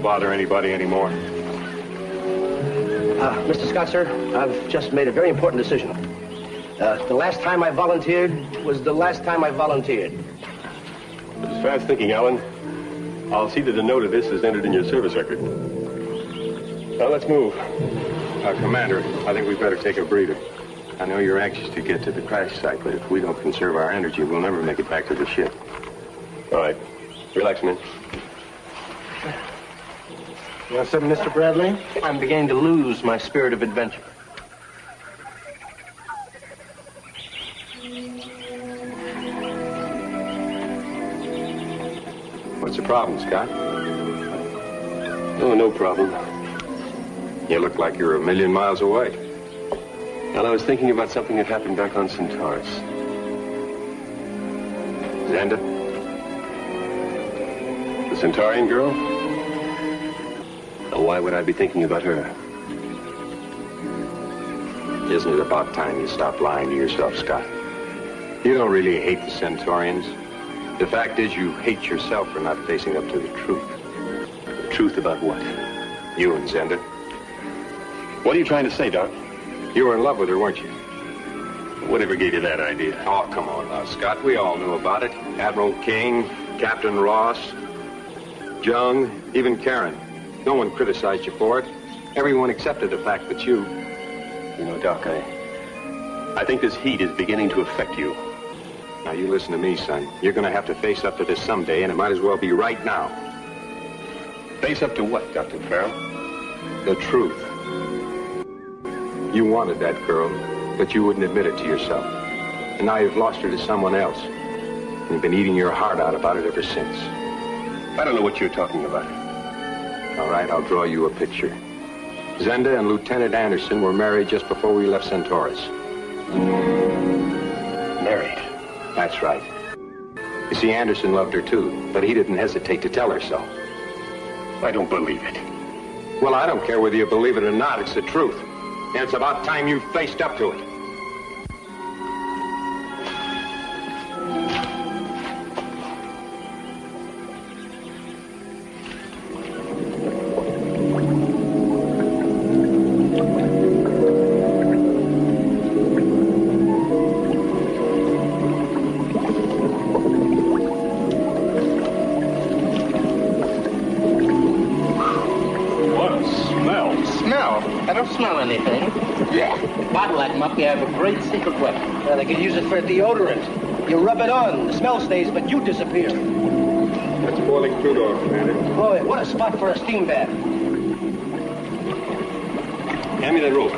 Bother anybody anymore. Mr. Scott, sir, I've just made a very important decision. The last time I volunteered was the last time I volunteered. It's fast thinking, Alan. I'll see that a note of this is entered in your service record. Now, let's move. Commander, I think we better take a breather. I know you're anxious to get to the crash site, but if we don't conserve our energy, we'll never make it back to the ship. All right. Relax, man. You know something, Mr. Bradley? I'm beginning to lose my spirit of adventure. What's the problem, Scott? Oh, no problem. You look like you're a million miles away. Well, I was thinking about something that happened back on Centaurus. Xander? The Centaurian girl? Now, why would I be thinking about her? Isn't it about time you stop lying to yourself, Scott? You don't really hate the Centaurians. The fact is you hate yourself for not facing up to the truth. The truth about what? You and Xander. What are you trying to say, Doc? You were in love with her, weren't you? Whatever gave you that idea? Oh, come on now, Scott. We all knew about it. Admiral King, Captain Ross, Jung, even Karen. No one criticized you for it. Everyone accepted the fact that you... You know, Doc, I think this heat is beginning to affect you. Now, you listen to me, son. You're going to have to face up to this someday, and it might as well be right now. Face up to what, Dr. Farrell? The truth. You wanted that girl, but you wouldn't admit it to yourself. And now you've lost her to someone else. And you've been eating your heart out about it ever since. I don't know what you're talking about. All right, I'll draw you a picture. Zenda and Lieutenant Anderson were married just before we left Centaurus. Married? That's right. You see, Anderson loved her too, but he didn't hesitate to tell her so. I don't believe it. Well, I don't care whether you believe it or not. It's the truth. And it's about time you faced up to it. I don't smell anything. Yeah. Bottle that muck, you have a great secret weapon. Well, they could use it for deodorant. You rub it on, the smell stays, but you disappear. That's boiling crude oil, Commander. Boy, what a spot for a steam bath. Hand me that rope.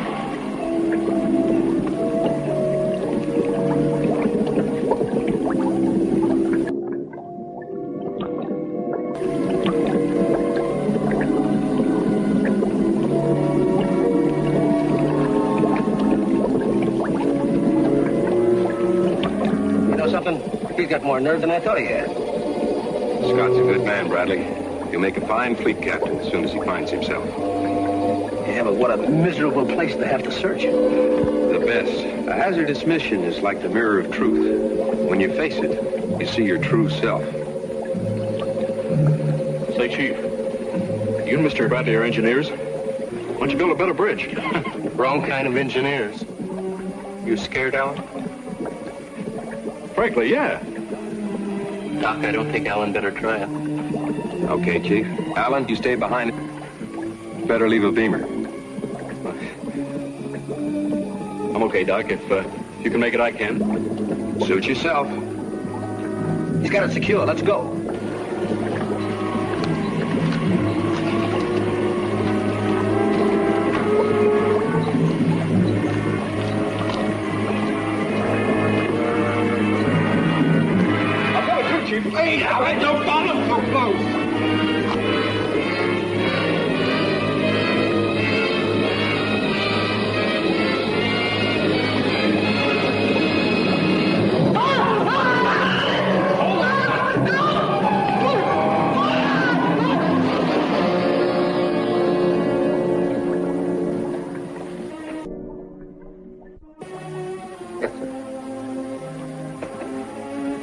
You know something? He's got more nerve than I thought he had. Scott's a good man, Bradley. He'll make a fine fleet captain as soon as he finds himself. Yeah, but what a miserable place to have to search. The best. A hazardous mission is like the mirror of truth. When you face it, you see your true self. Say, Chief, you and Mr. Bradley are engineers. Why don't you build a better bridge? Wrong kind of engineers. You scared, Alan? Frankly, yeah. Doc, I don't think Alan better try it. Okay, Chief. Alan, you stay behind. Better leave a beamer. I'm okay, Doc. If you can make it, I can. Suit yourself. He's got it secure. Let's go. Hey, Alan, don't bother so close.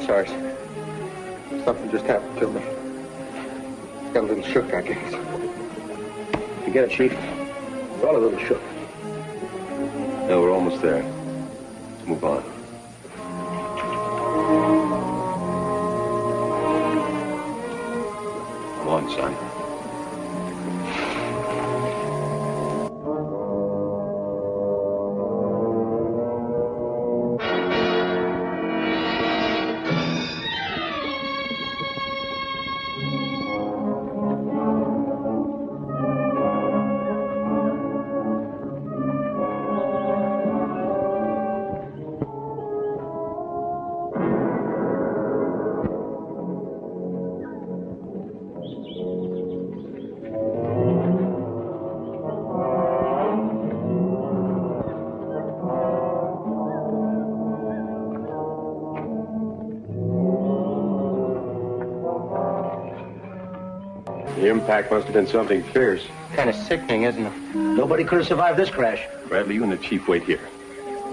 Sorry, sir. Something just happened to me. Got a little shook, I guess. You get it, Chief? We're all a little shook. No, we're almost there. Let's move on. Come on, son. The impact must have been something fierce. Kind of sickening, isn't it? Nobody could have survived this crash. Bradley, you and the Chief wait here.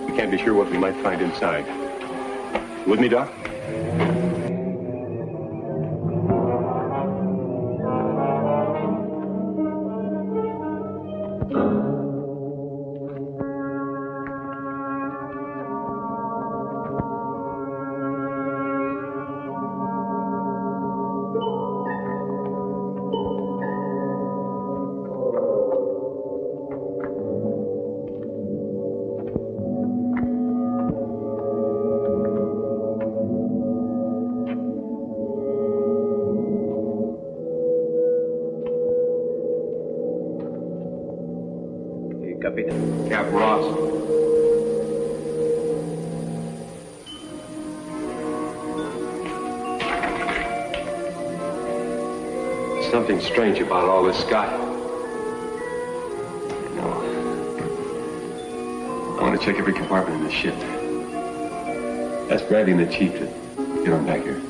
We can't be sure what we might find inside. You with me, Doc? Captain Ross. Something strange about all this, Scott. No. I want to check every compartment in the ship. That's Bradley and the Chief to get on back here.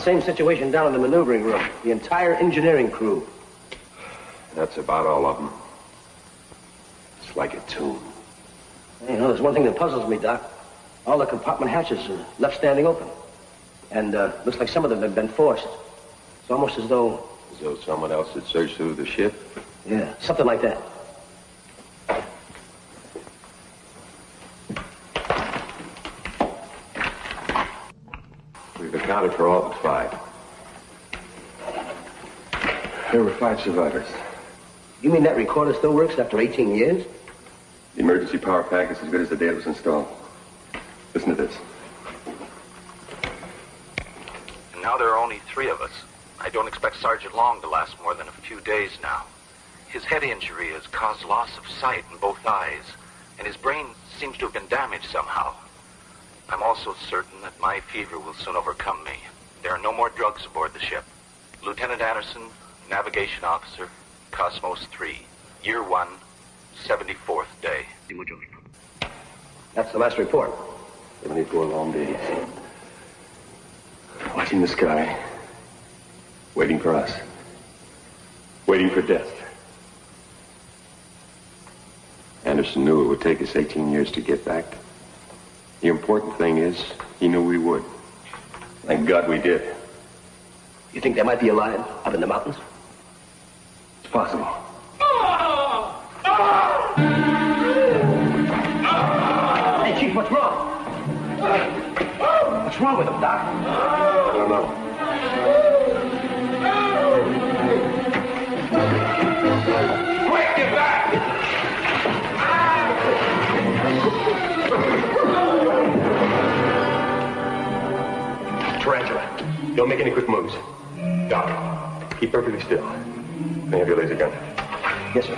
Same situation down in the maneuvering room. The entire engineering crew. That's about all of them. It's like a tomb. You know, there's one thing that puzzles me, Doc. All the compartment hatches are left standing open. And looks like some of them have been forced. It's almost as though... As though someone else had searched through the ship? Yeah, something like that. We've accounted for all but 5. There were 5 survivors. You mean that recorder still works after 18 years? The emergency power pack is as good as the day it was installed. Listen to this. And now there are only 3 of us. I don't expect Sergeant Long to last more than a few days now. His head injury has caused loss of sight in both eyes, and his brain seems to have been damaged somehow. I'm also certain that my fever will soon overcome me. There are no more drugs aboard the ship. Lieutenant Anderson, Navigation Officer, Cosmos 3, Year 1, 74th day. That's the last report. 74 long days. Watching the sky. Waiting for us. Waiting for death. Anderson knew it would take us 18 years to get back. The important thing is, he knew we would. Thank God we did. You think they might be alive up in the mountains? It's possible. Hey, Chief, what's wrong? What's wrong with them, Doc? I don't know. Quick, get back! Tarantula, don't make any quick moves. Doc, keep perfectly still. May I have your laser gun? Yes, sir.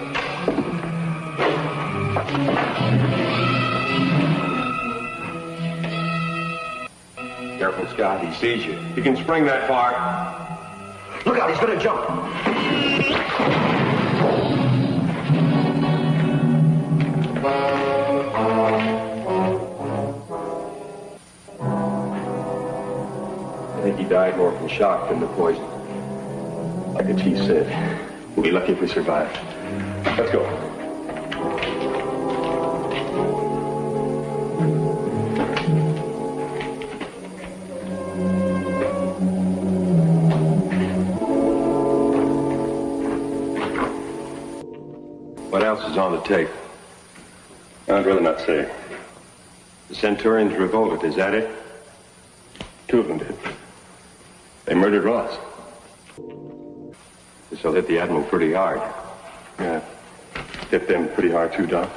Careful, Scott. He sees you. He can spring that far. Look out, he's gonna jump. I think he died more from shock than the poison. Like the chief said, we'll be lucky if we survive. Let's go. What else is on the tape? I'd rather not say. The Centaurians revolted, is that it? 2 of them did. They murdered Ross. This'll hit the Admiral pretty hard. Yeah. Hit them pretty hard too, Doc.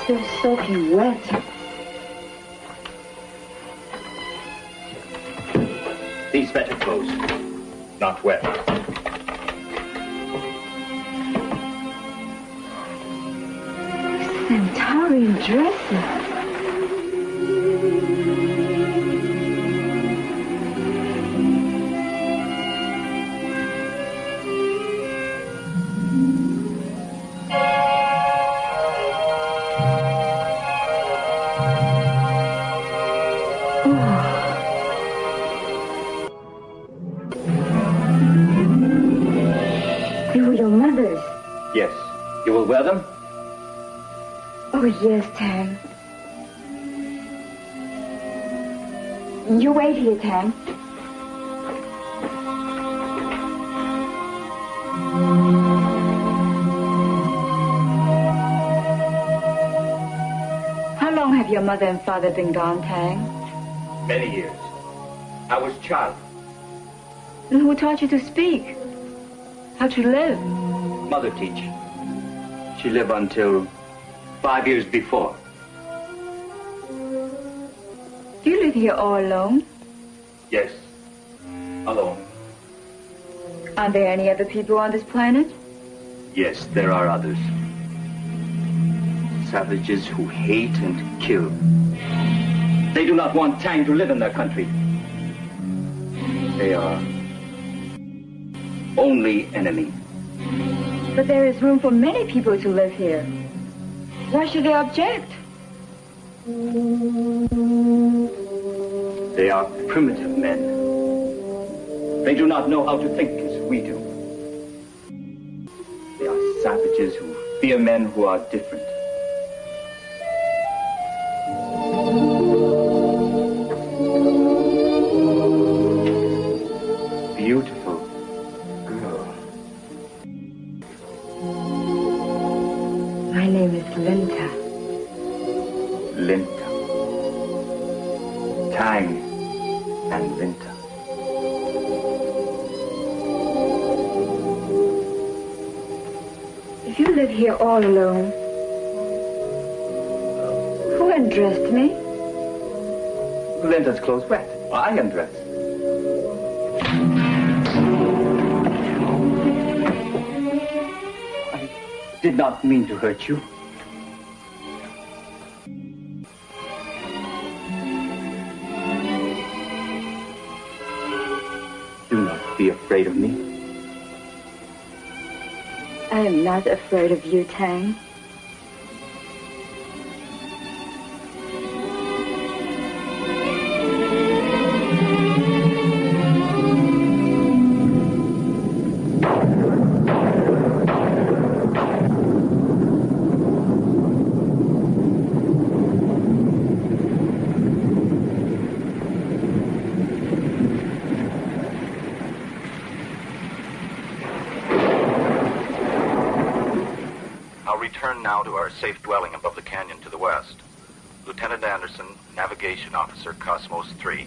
They're soaking wet. These better clothes. Not wet. Centaurian dresses. They were your mother's. Yes. You will wear them? Oh, yes, Tang. You wait here, Tang. How long have your mother and father been gone, Tang? Many years. I was a child. And who taught you to speak? How'd she live? Mother teach. She lived until 5 years before. Do you live here all alone? Yes. Alone. Are there any other people on this planet? Yes, there are others. Savages who hate and kill. They do not want Tang to live in their country. They are only enemy. But there is room for many people to live here. Why should they object? They are primitive men. They do not know how to think as we do. They are savages who fear men who are different. Beautiful girl. My name is Linta. Linta. Tang and Linta. If you live here all alone, who undressed me? Linta's clothes wet. I undress. I did not mean to hurt you. Do not be afraid of me. I am not afraid of you, Tang. Now to our safe dwelling above the canyon to the west. Lieutenant Anderson, Navigation Officer, Cosmos 3.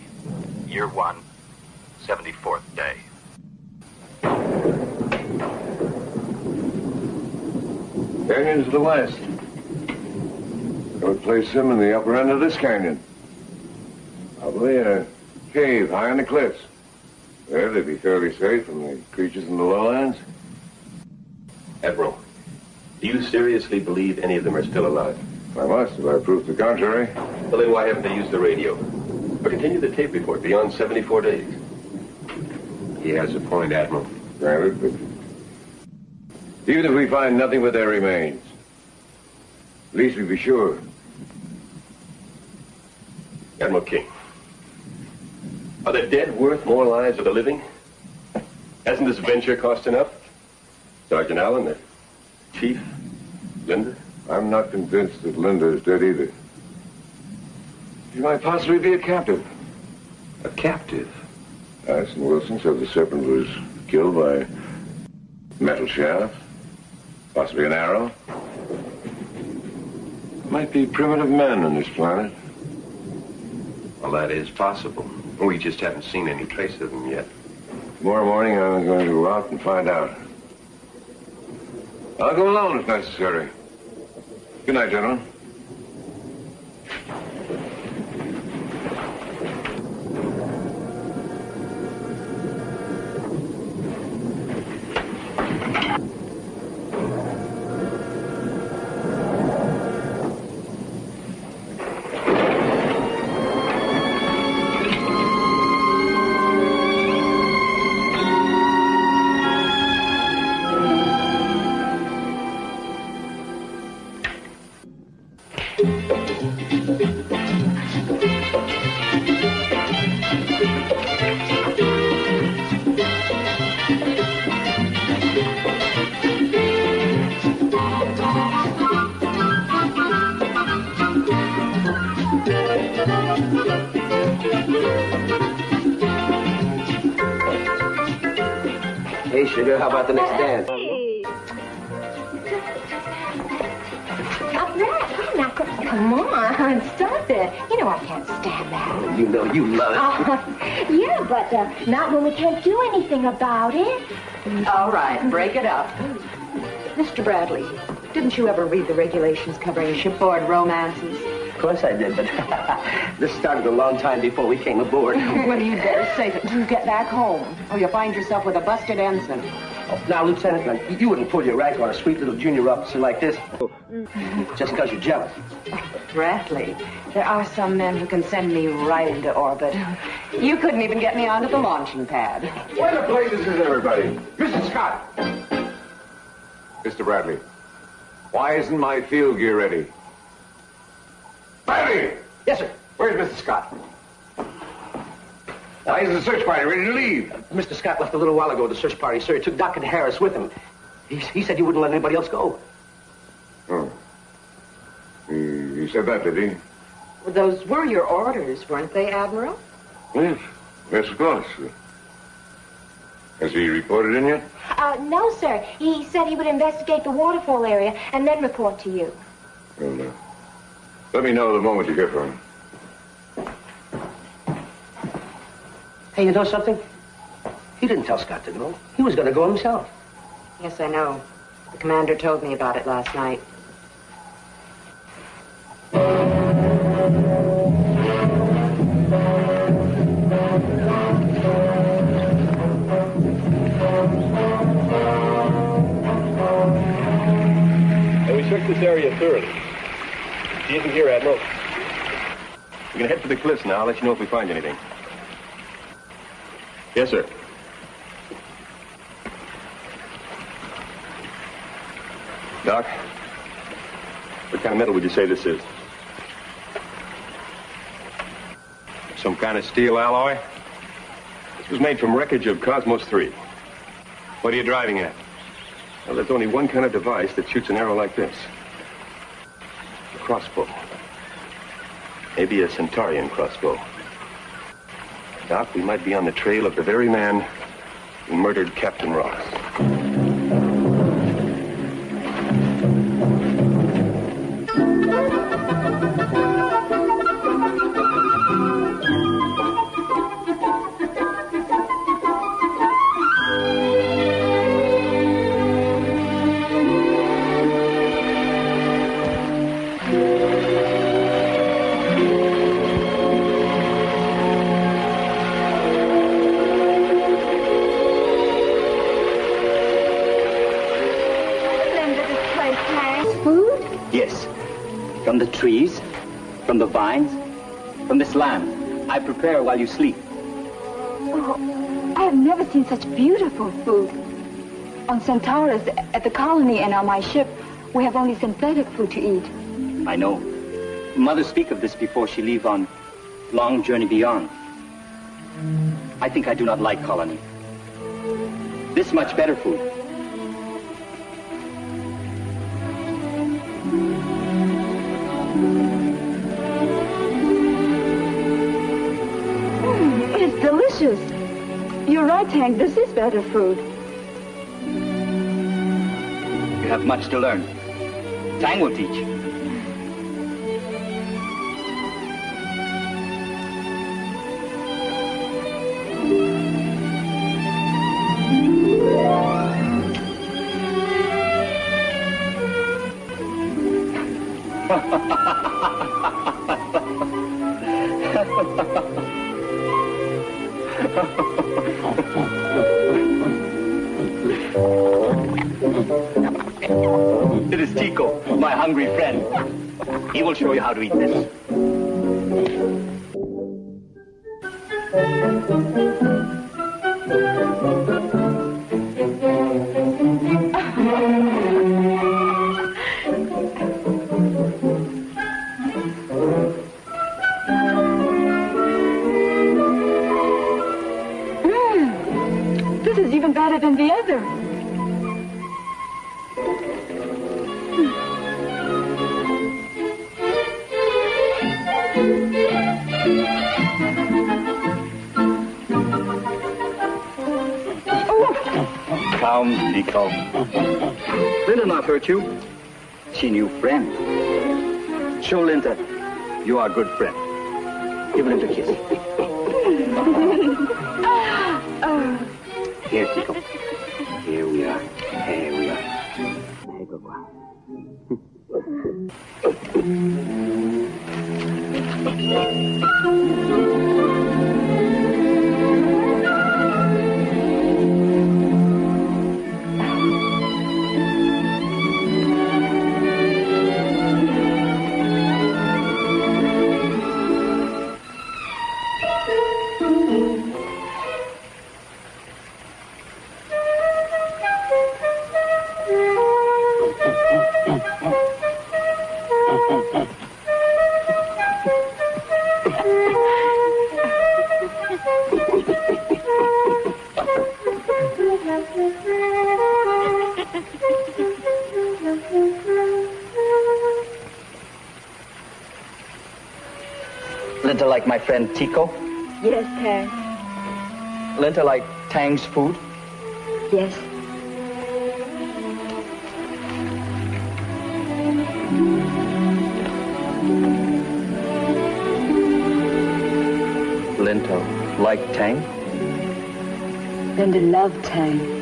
Year 1, 74th day. Canyon to the west. I would place them in the upper end of this canyon. Probably a cave high on the cliffs. There they'd be fairly safe from the creatures in the lowlands. Admiral, do you seriously believe any of them are still alive? I must, if I prove the contrary. Well, then why haven't they used the radio? Or continue the tape report beyond 74 days? He has a point, Admiral. Granted, but even if we find nothing but their remains, at least we be sure. Admiral King, are the dead worth more lives of the living? Hasn't this venture cost enough? Sergeant Allen, the Chief, Linda? I'm not convinced that Linda is dead either. She might possibly be a captive. A captive? Yes, and Wilson said the serpent was killed by metal shaft, possibly an arrow. Might be primitive men on this planet. Well, that is possible. We just haven't seen any trace of them yet. Tomorrow morning, I'm going to go out and find out. I'll go alone if necessary. Good night, gentlemen. Hey, sugar, how about the next dance? Up there? Now, come on. on, stop it. You know I can't stand that. You know you love it. Yeah, but not when we can't do anything about it. All right, break it up. Mr. Bradley, didn't you ever read the regulations covering shipboard romances? Of course I did, but this started a long time before we came aboard. Well, you'd better save it until you get back home, or you'll find yourself with a busted ensign. Oh, now, Lieutenant, you wouldn't pull your rank on a sweet little junior officer like this just because you're jealous. Bradley, there are some men who can send me right into orbit. You couldn't even get me onto the launching pad. Where the blazes is everybody? Mr. Scott! Mr. Bradley, why isn't my field gear ready? Bradley! Yes, sir. Where's Mr. Scott? Why isn't the search party ready to leave? Mr. Scott left a little while ago with the search party, sir. He took Doc and Harris with him. He said he wouldn't let anybody else go. Oh. He said that, did he? Well, those were your orders, weren't they, Admiral? Yes. Yes, of course. Has he reported in yet? No, sir. He said he would investigate the waterfall area and then report to you. Well, let me know the moment you hear from him. Hey, you know something? He didn't tell Scott to go. He was going to go himself. Yes, I know. The commander told me about it last night. We searched this area thoroughly. See anything here, Admiral? We're gonna head for the cliffs now. I'll let you know if we find anything. Yes, sir. Doc, what kind of metal would you say this is? Some kind of steel alloy? This was made from wreckage of Cosmos 3. What are you driving at? Well, there's only one kind of device that shoots an arrow like this. A crossbow. Maybe a Centaurian crossbow. Doc, we might be on the trail of the very man who murdered Captain Ross. From the trees, from the vines, from this land. I prepare while you sleep. Oh, I have never seen such beautiful food. On Centaurus, at the colony, and on my ship, we have only synthetic food to eat. I know. Mother speak of this before she leave on long journey beyond. I think I do not like colony. This much better food. It's delicious. You're right, Hank. This is better food. You have much to learn. Time will teach. It is Tico, my hungry friend. He will show you how to eat this. This is even better than the other. Calm, be calm. Linda not hurt you. She new friend. Show Linda You are a good friend. Give Linda a kiss. Here, Tico. Here we are. Here we are. There you go. Linda like my friend Tico? Yes, Tang. Linda like Tang's food? Yes. Linda like Tang? Linda loved Tang.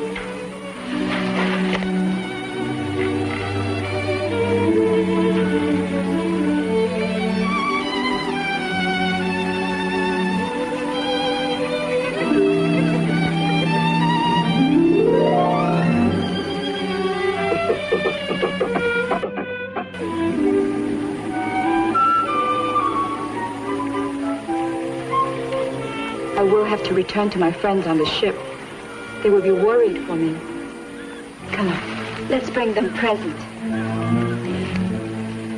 I will have to return to my friends on the ship. They will be worried for me. Come on, let's bring them present.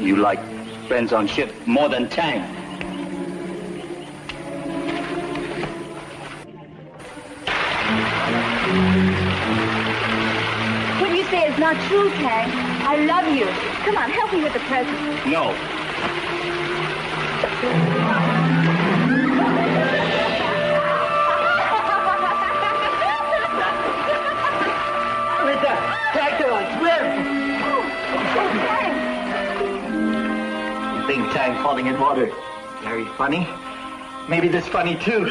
You like friends on ship more than Tang? What you say is not true, Tang. I love you. Come on, help me with the present. No. Linda, tag her on, swim! You think Tang falling in water very funny? Maybe this funny too.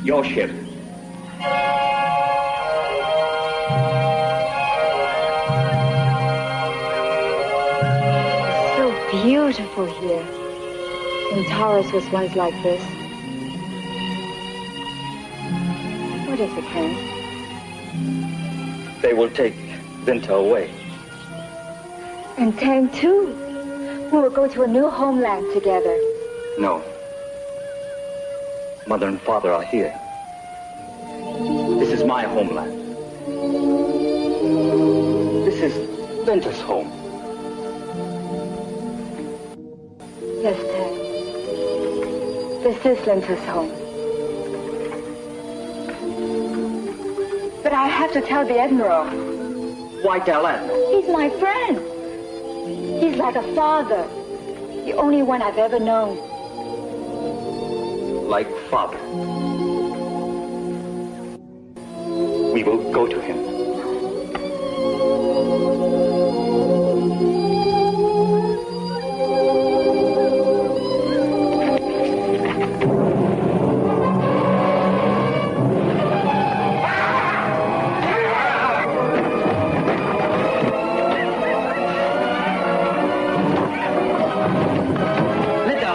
Your ship. So beautiful here. Centaurus was once like this. What is it, Tang? They will take Vinta away. And Tang, too. We will go to a new homeland together. No. Mother and father are here. This is my homeland. This is Vinta's home. Yes, Tang. This is Linta's home. But I have to tell the Admiral. Why tell Admiral? He's my friend. He's like a father. The only one I've ever known. Like father. We will go to him. Linda,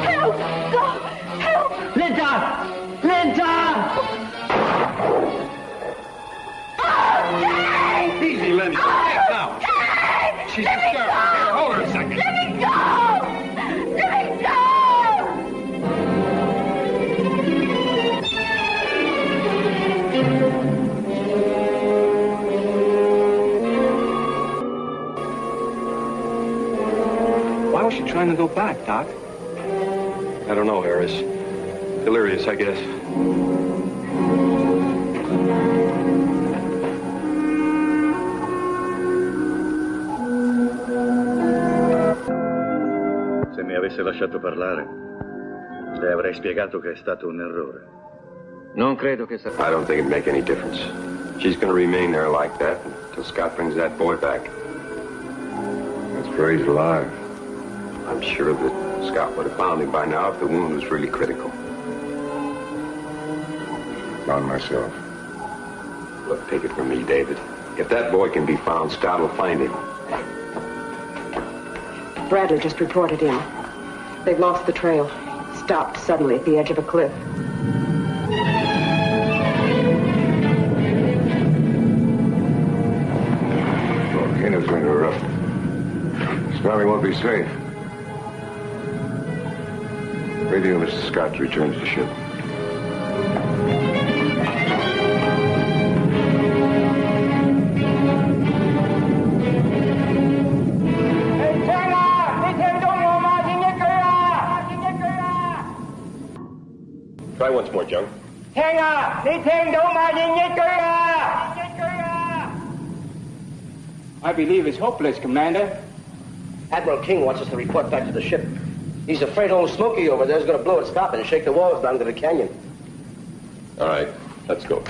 Help! Go! Help! Linda! Linda! Easy, Linda. Stand now. She's hysterical. Here, hold her a second. Let me go! Let me go! Why was she trying to go back, Doc? I don't know, Harris. Delirious, I guess. Se mi avesse lasciato parlare, le avrei spiegato che è stato un errore. Non credo che I don't think it'd make any difference. She's going to remain there like that until Scott brings that boy back. That's where he's alive. I'm sure that Scott would have found him by now if the wound was really critical. Found myself. Look, take it from me, David. If that boy can be found, Scott will find him. Bradley just reported in. They've lost the trail. Stopped suddenly at the edge of a cliff. Volcano's going to erupt. Smelling won't be safe. Radio Mr. Scott returns the ship. Try once more, Jung. I believe it's hopeless, Commander. Admiral King wants us to report back to the ship. He's afraid old Smokey over there is going to blow its top and shake the walls down to the canyon. All right, let's go.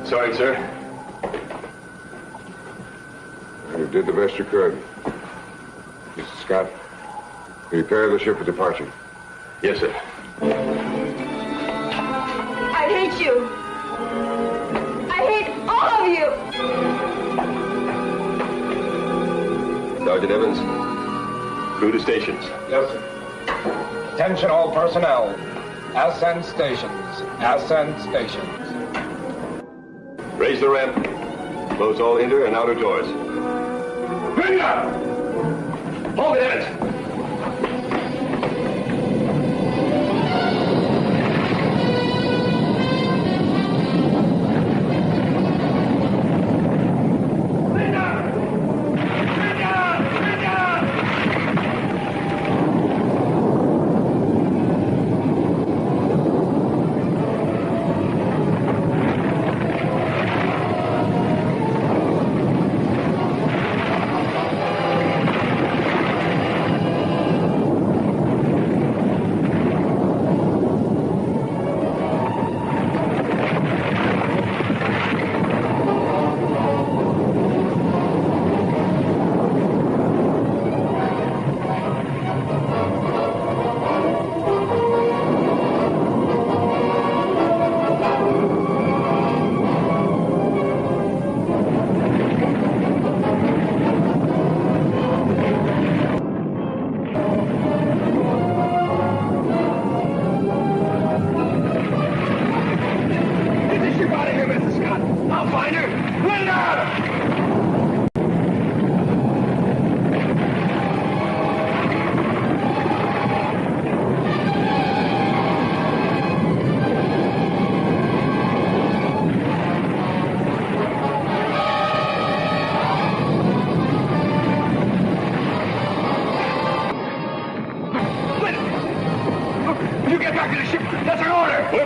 Sorry, sir. You did the best you could. Mr. Scott, prepare the ship for departure. Yes, sir. I hate you. I hate all of you. Sergeant Evans, crew to stations. Yes, sir. Attention all personnel. Ascend stations. Ascend stations. Raise the ramp. Close all inner and outer doors. Linda! Hold it, Evans!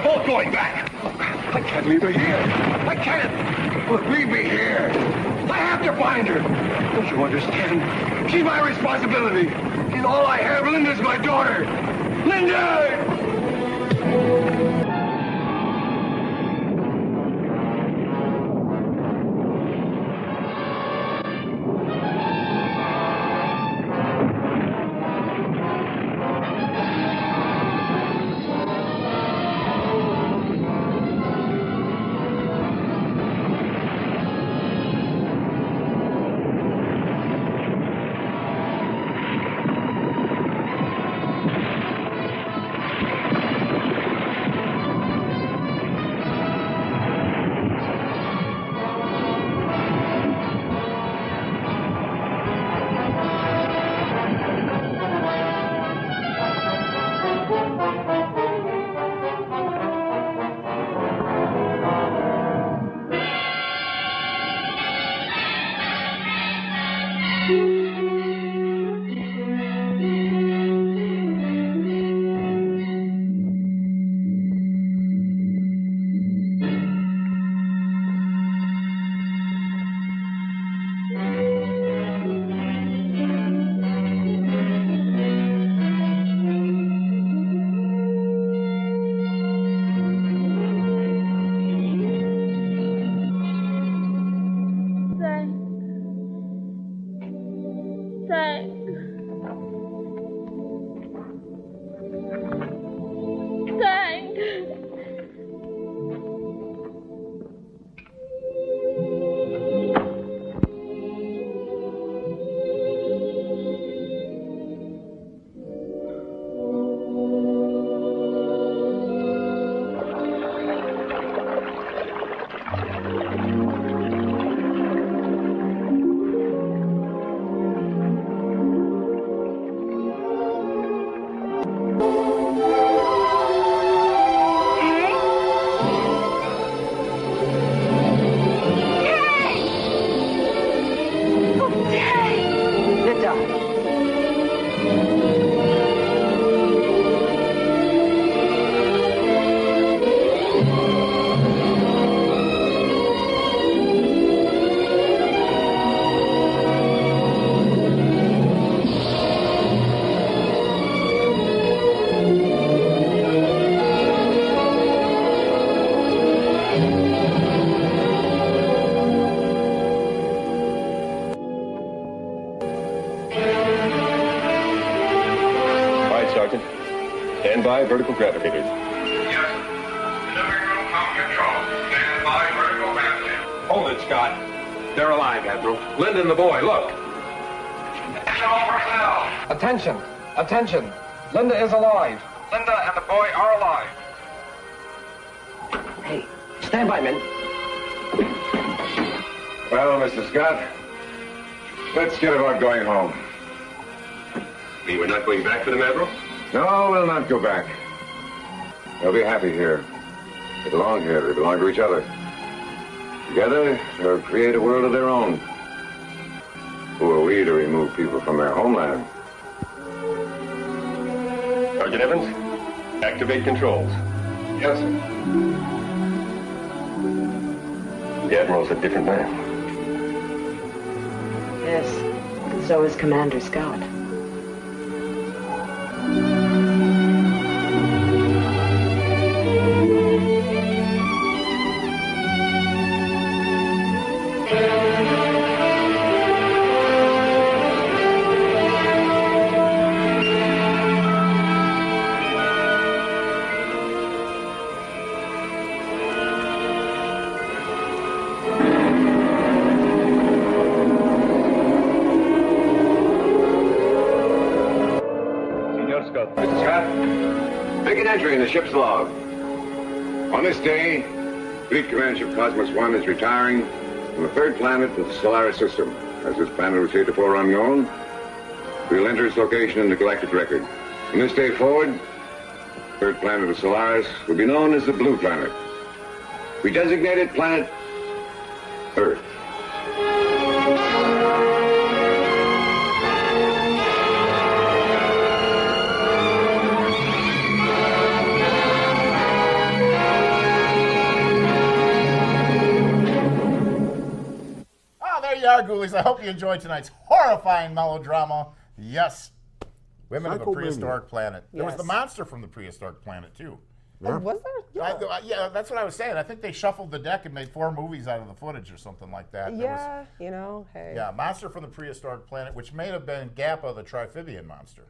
both going back. I can't leave her here. I can't. Look, leave me here. I have to find her. Don't you understand? She's my responsibility. She's all I have. Linda's my daughter. Linda! Stand by, vertical gravitators. Yes. Delivery room out control. Stand by, vertical gravity. Hold it, Scott. They're alive, Admiral. Linda and the boy, look. All personnel. Attention! Attention! Linda is alive. Linda and the boy are alive. Hey, stand by, men. Well, Mr. Scott, let's get about going home. We're not going back for them, Admiral? No, we'll not go back. They'll be happy here. They belong here. They belong to each other. Together, they'll create a world of their own. Who are we to remove people from their homeland? Sergeant Evans, activate controls. Yes, sir. The Admiral's a different man. Yes, and so is Commander Scott. Mr. Scott, make an entry in the ship's log. On this day, Fleet Command Ship Cosmos 1 is retiring from the third planet of the Solaris system. As this planet was heretofore unknown, we'll enter its location in the galactic record. From this day forward, the third planet of Solaris will be known as the Blue Planet. We designated planet Earth. are, Ghoulies. I hope you enjoyed tonight's horrifying melodrama. Yes, Women of the Psychomania. Prehistoric Planet. There was Yes. the monster from the Prehistoric Planet, too. Oh, was there? Yeah. Yeah, that's what I was saying. I think they shuffled the deck and made 4 movies out of the footage or something like that. There was- Yeah, you know, hey. yeah, Monster from the Prehistoric Planet, which may have been Gappa the Triphibian monster.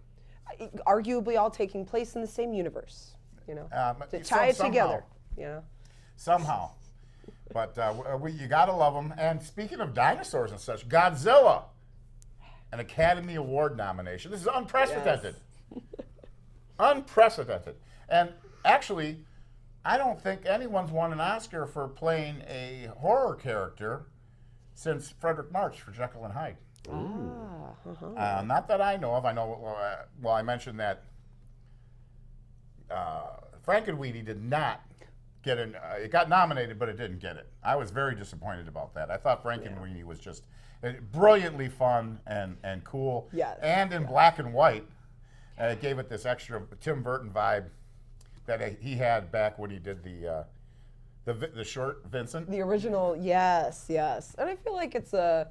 Arguably all taking place in the same universe, you know, to tie it somehow. together, you know. Somehow. But you gotta love them. And speaking of dinosaurs and such, Godzilla, an Academy Award nomination. This is unprecedented. Unprecedented. And actually, I don't think anyone's won an Oscar for playing a horror character since Frederick March for Jekyll and Hyde. Not that I know of. I know, well, I mentioned that Frankenweenie did not get in. It got nominated, but it didn't get it. I was very disappointed about that. I thought Frankenweenie was just brilliantly fun and cool. Yes. And in black and white. It gave it this extra Tim Burton vibe that he had back when he did the short Vincent. The original, yes. And I feel like it's a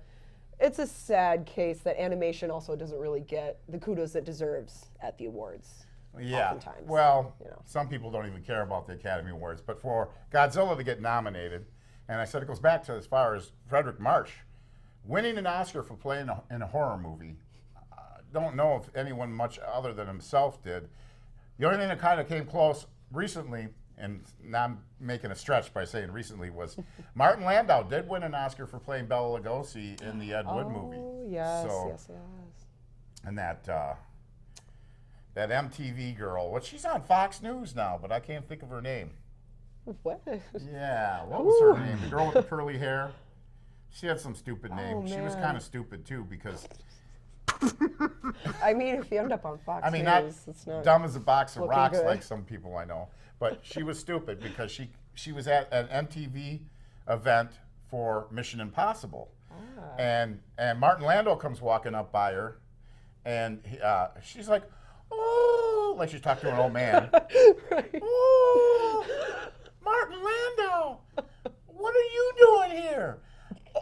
sad case that animation also doesn't really get the kudos it deserves at the awards. Yeah. Oftentimes. Well, you know. some people don't even care about the Academy Awards, but for Godzilla to get nominated, and I said it goes back to as far as Frederick March, winning an Oscar for playing in a horror movie. Don't know if anyone much other than himself did. The only thing that kind of came close recently, and now I'm making a stretch by saying recently, was Martin Landau did win an Oscar for playing Bela Lugosi in the Ed Wood movie. Oh, yes. And that MTV girl, well, she's on Fox News now, but I can't think of her name. What? Yeah, what was her name? The girl with the curly hair? She had some stupid name. She was man. kind of stupid, too, because... I mean, if you end up on Fox News, not it's not dumb as a box of looking rocks good. like some people I know, but she was stupid because she was at an MTV event for Mission Impossible, and Martin Landau comes walking up by her, and she's like, "Oh," like she's talking to an old man. "Oh, Martin Landau, what are you doing here?"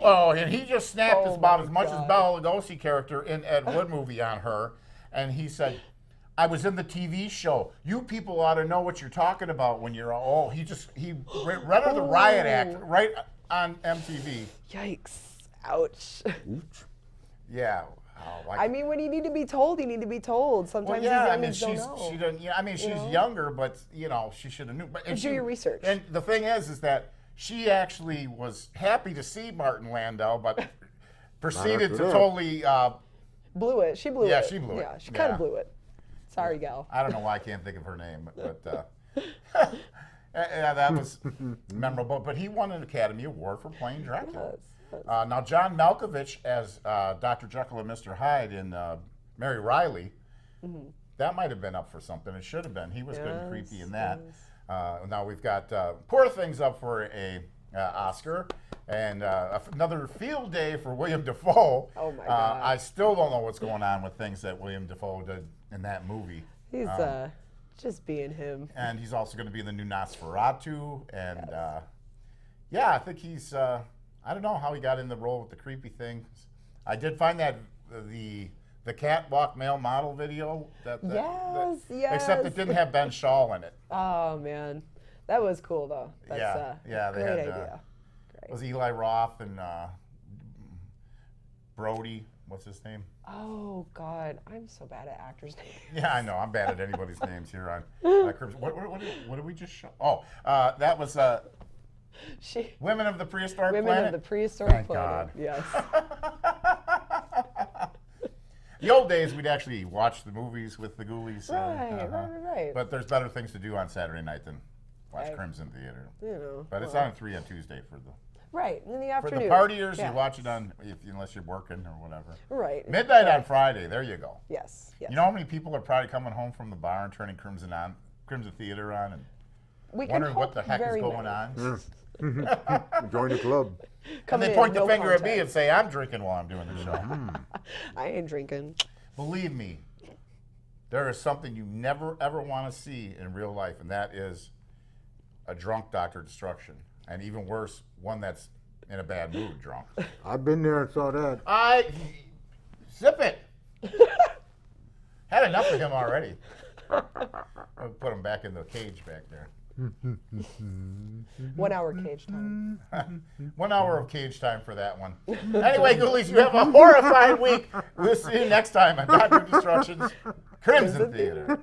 Oh, and he just snapped about as much as Bela Lugosi character in Ed Wood movie on her, and he said, "I was in the TV show. You people ought to know what you're talking about when you're he read her the riot act right on MTV. Yikes! Ouch! Yeah. I mean, when you need to be told, you need to be told. Sometimes these youngins don't know. She doesn't. I mean, she's younger, but she should have knew. But do your research. And the thing is that she actually was happy to see Martin Landau, but proceeded to totally blew it. She blew it. Yeah, she blew it. Yeah, she kind of blew it. Sorry, gal. I don't know why I can't think of her name, but yeah, that was memorable. But he won an Academy Award for playing Dracula. Now, John Malkovich as Dr. Jekyll and Mr. Hyde in Mary Riley, that might have been up for something. It should have been. He was good and creepy in that. Now we've got Poor Things up for a Oscar, and another field day for William Dafoe. Oh my God! I still don't know what's going on with things that William Dafoe did in that movie. He's just being him. And he's also going to be in the new Nosferatu, and yeah, I think he's. I don't know how he got in the role with the creepy things. I did find that the catwalk male model video. Yes. Except it didn't have Ben Shaw in it. Oh man, that was cool though. That's, yeah, they great had. idea. It was Eli Roth and Brody. What's his name? Oh God, I'm so bad at actors' names. Yeah, I know. I'm bad at anybody's names here on Crimson. What did we just show? Oh, that was Women of the Prehistoric Planet. Women of the Prehistoric Thank Planet. God. Yes. The old days, we'd actually watch the movies with the Ghoulies. Right. But there's better things to do on Saturday night than watch Crimson Theater. You know. But it's on 3 on Tuesday for the. Right, in the afternoon. For the partiers, you watch it on, unless you're working or whatever. Right. Midnight on Friday, there you go. Yes. You know how many people are probably coming home from the bar and turning Crimson Theater on and wondering what the heck is going on? Join the club. And they point the finger at me and say, I'm drinking while I'm doing the show. I ain't drinking. Believe me, there is something you never, ever want to see in real life, and that is a drunk Dr. Destruction. And even worse, one that's in a bad mood drunk. I've been there and saw that. Zip it. Had enough of him already. I'll put him back in the cage back there. 1 hour cage time. 1 hour of cage time for that one. Anyway, Ghoulies, you have a horrifying week. We'll see you next time on Dr. Destruction's Crimson Theater.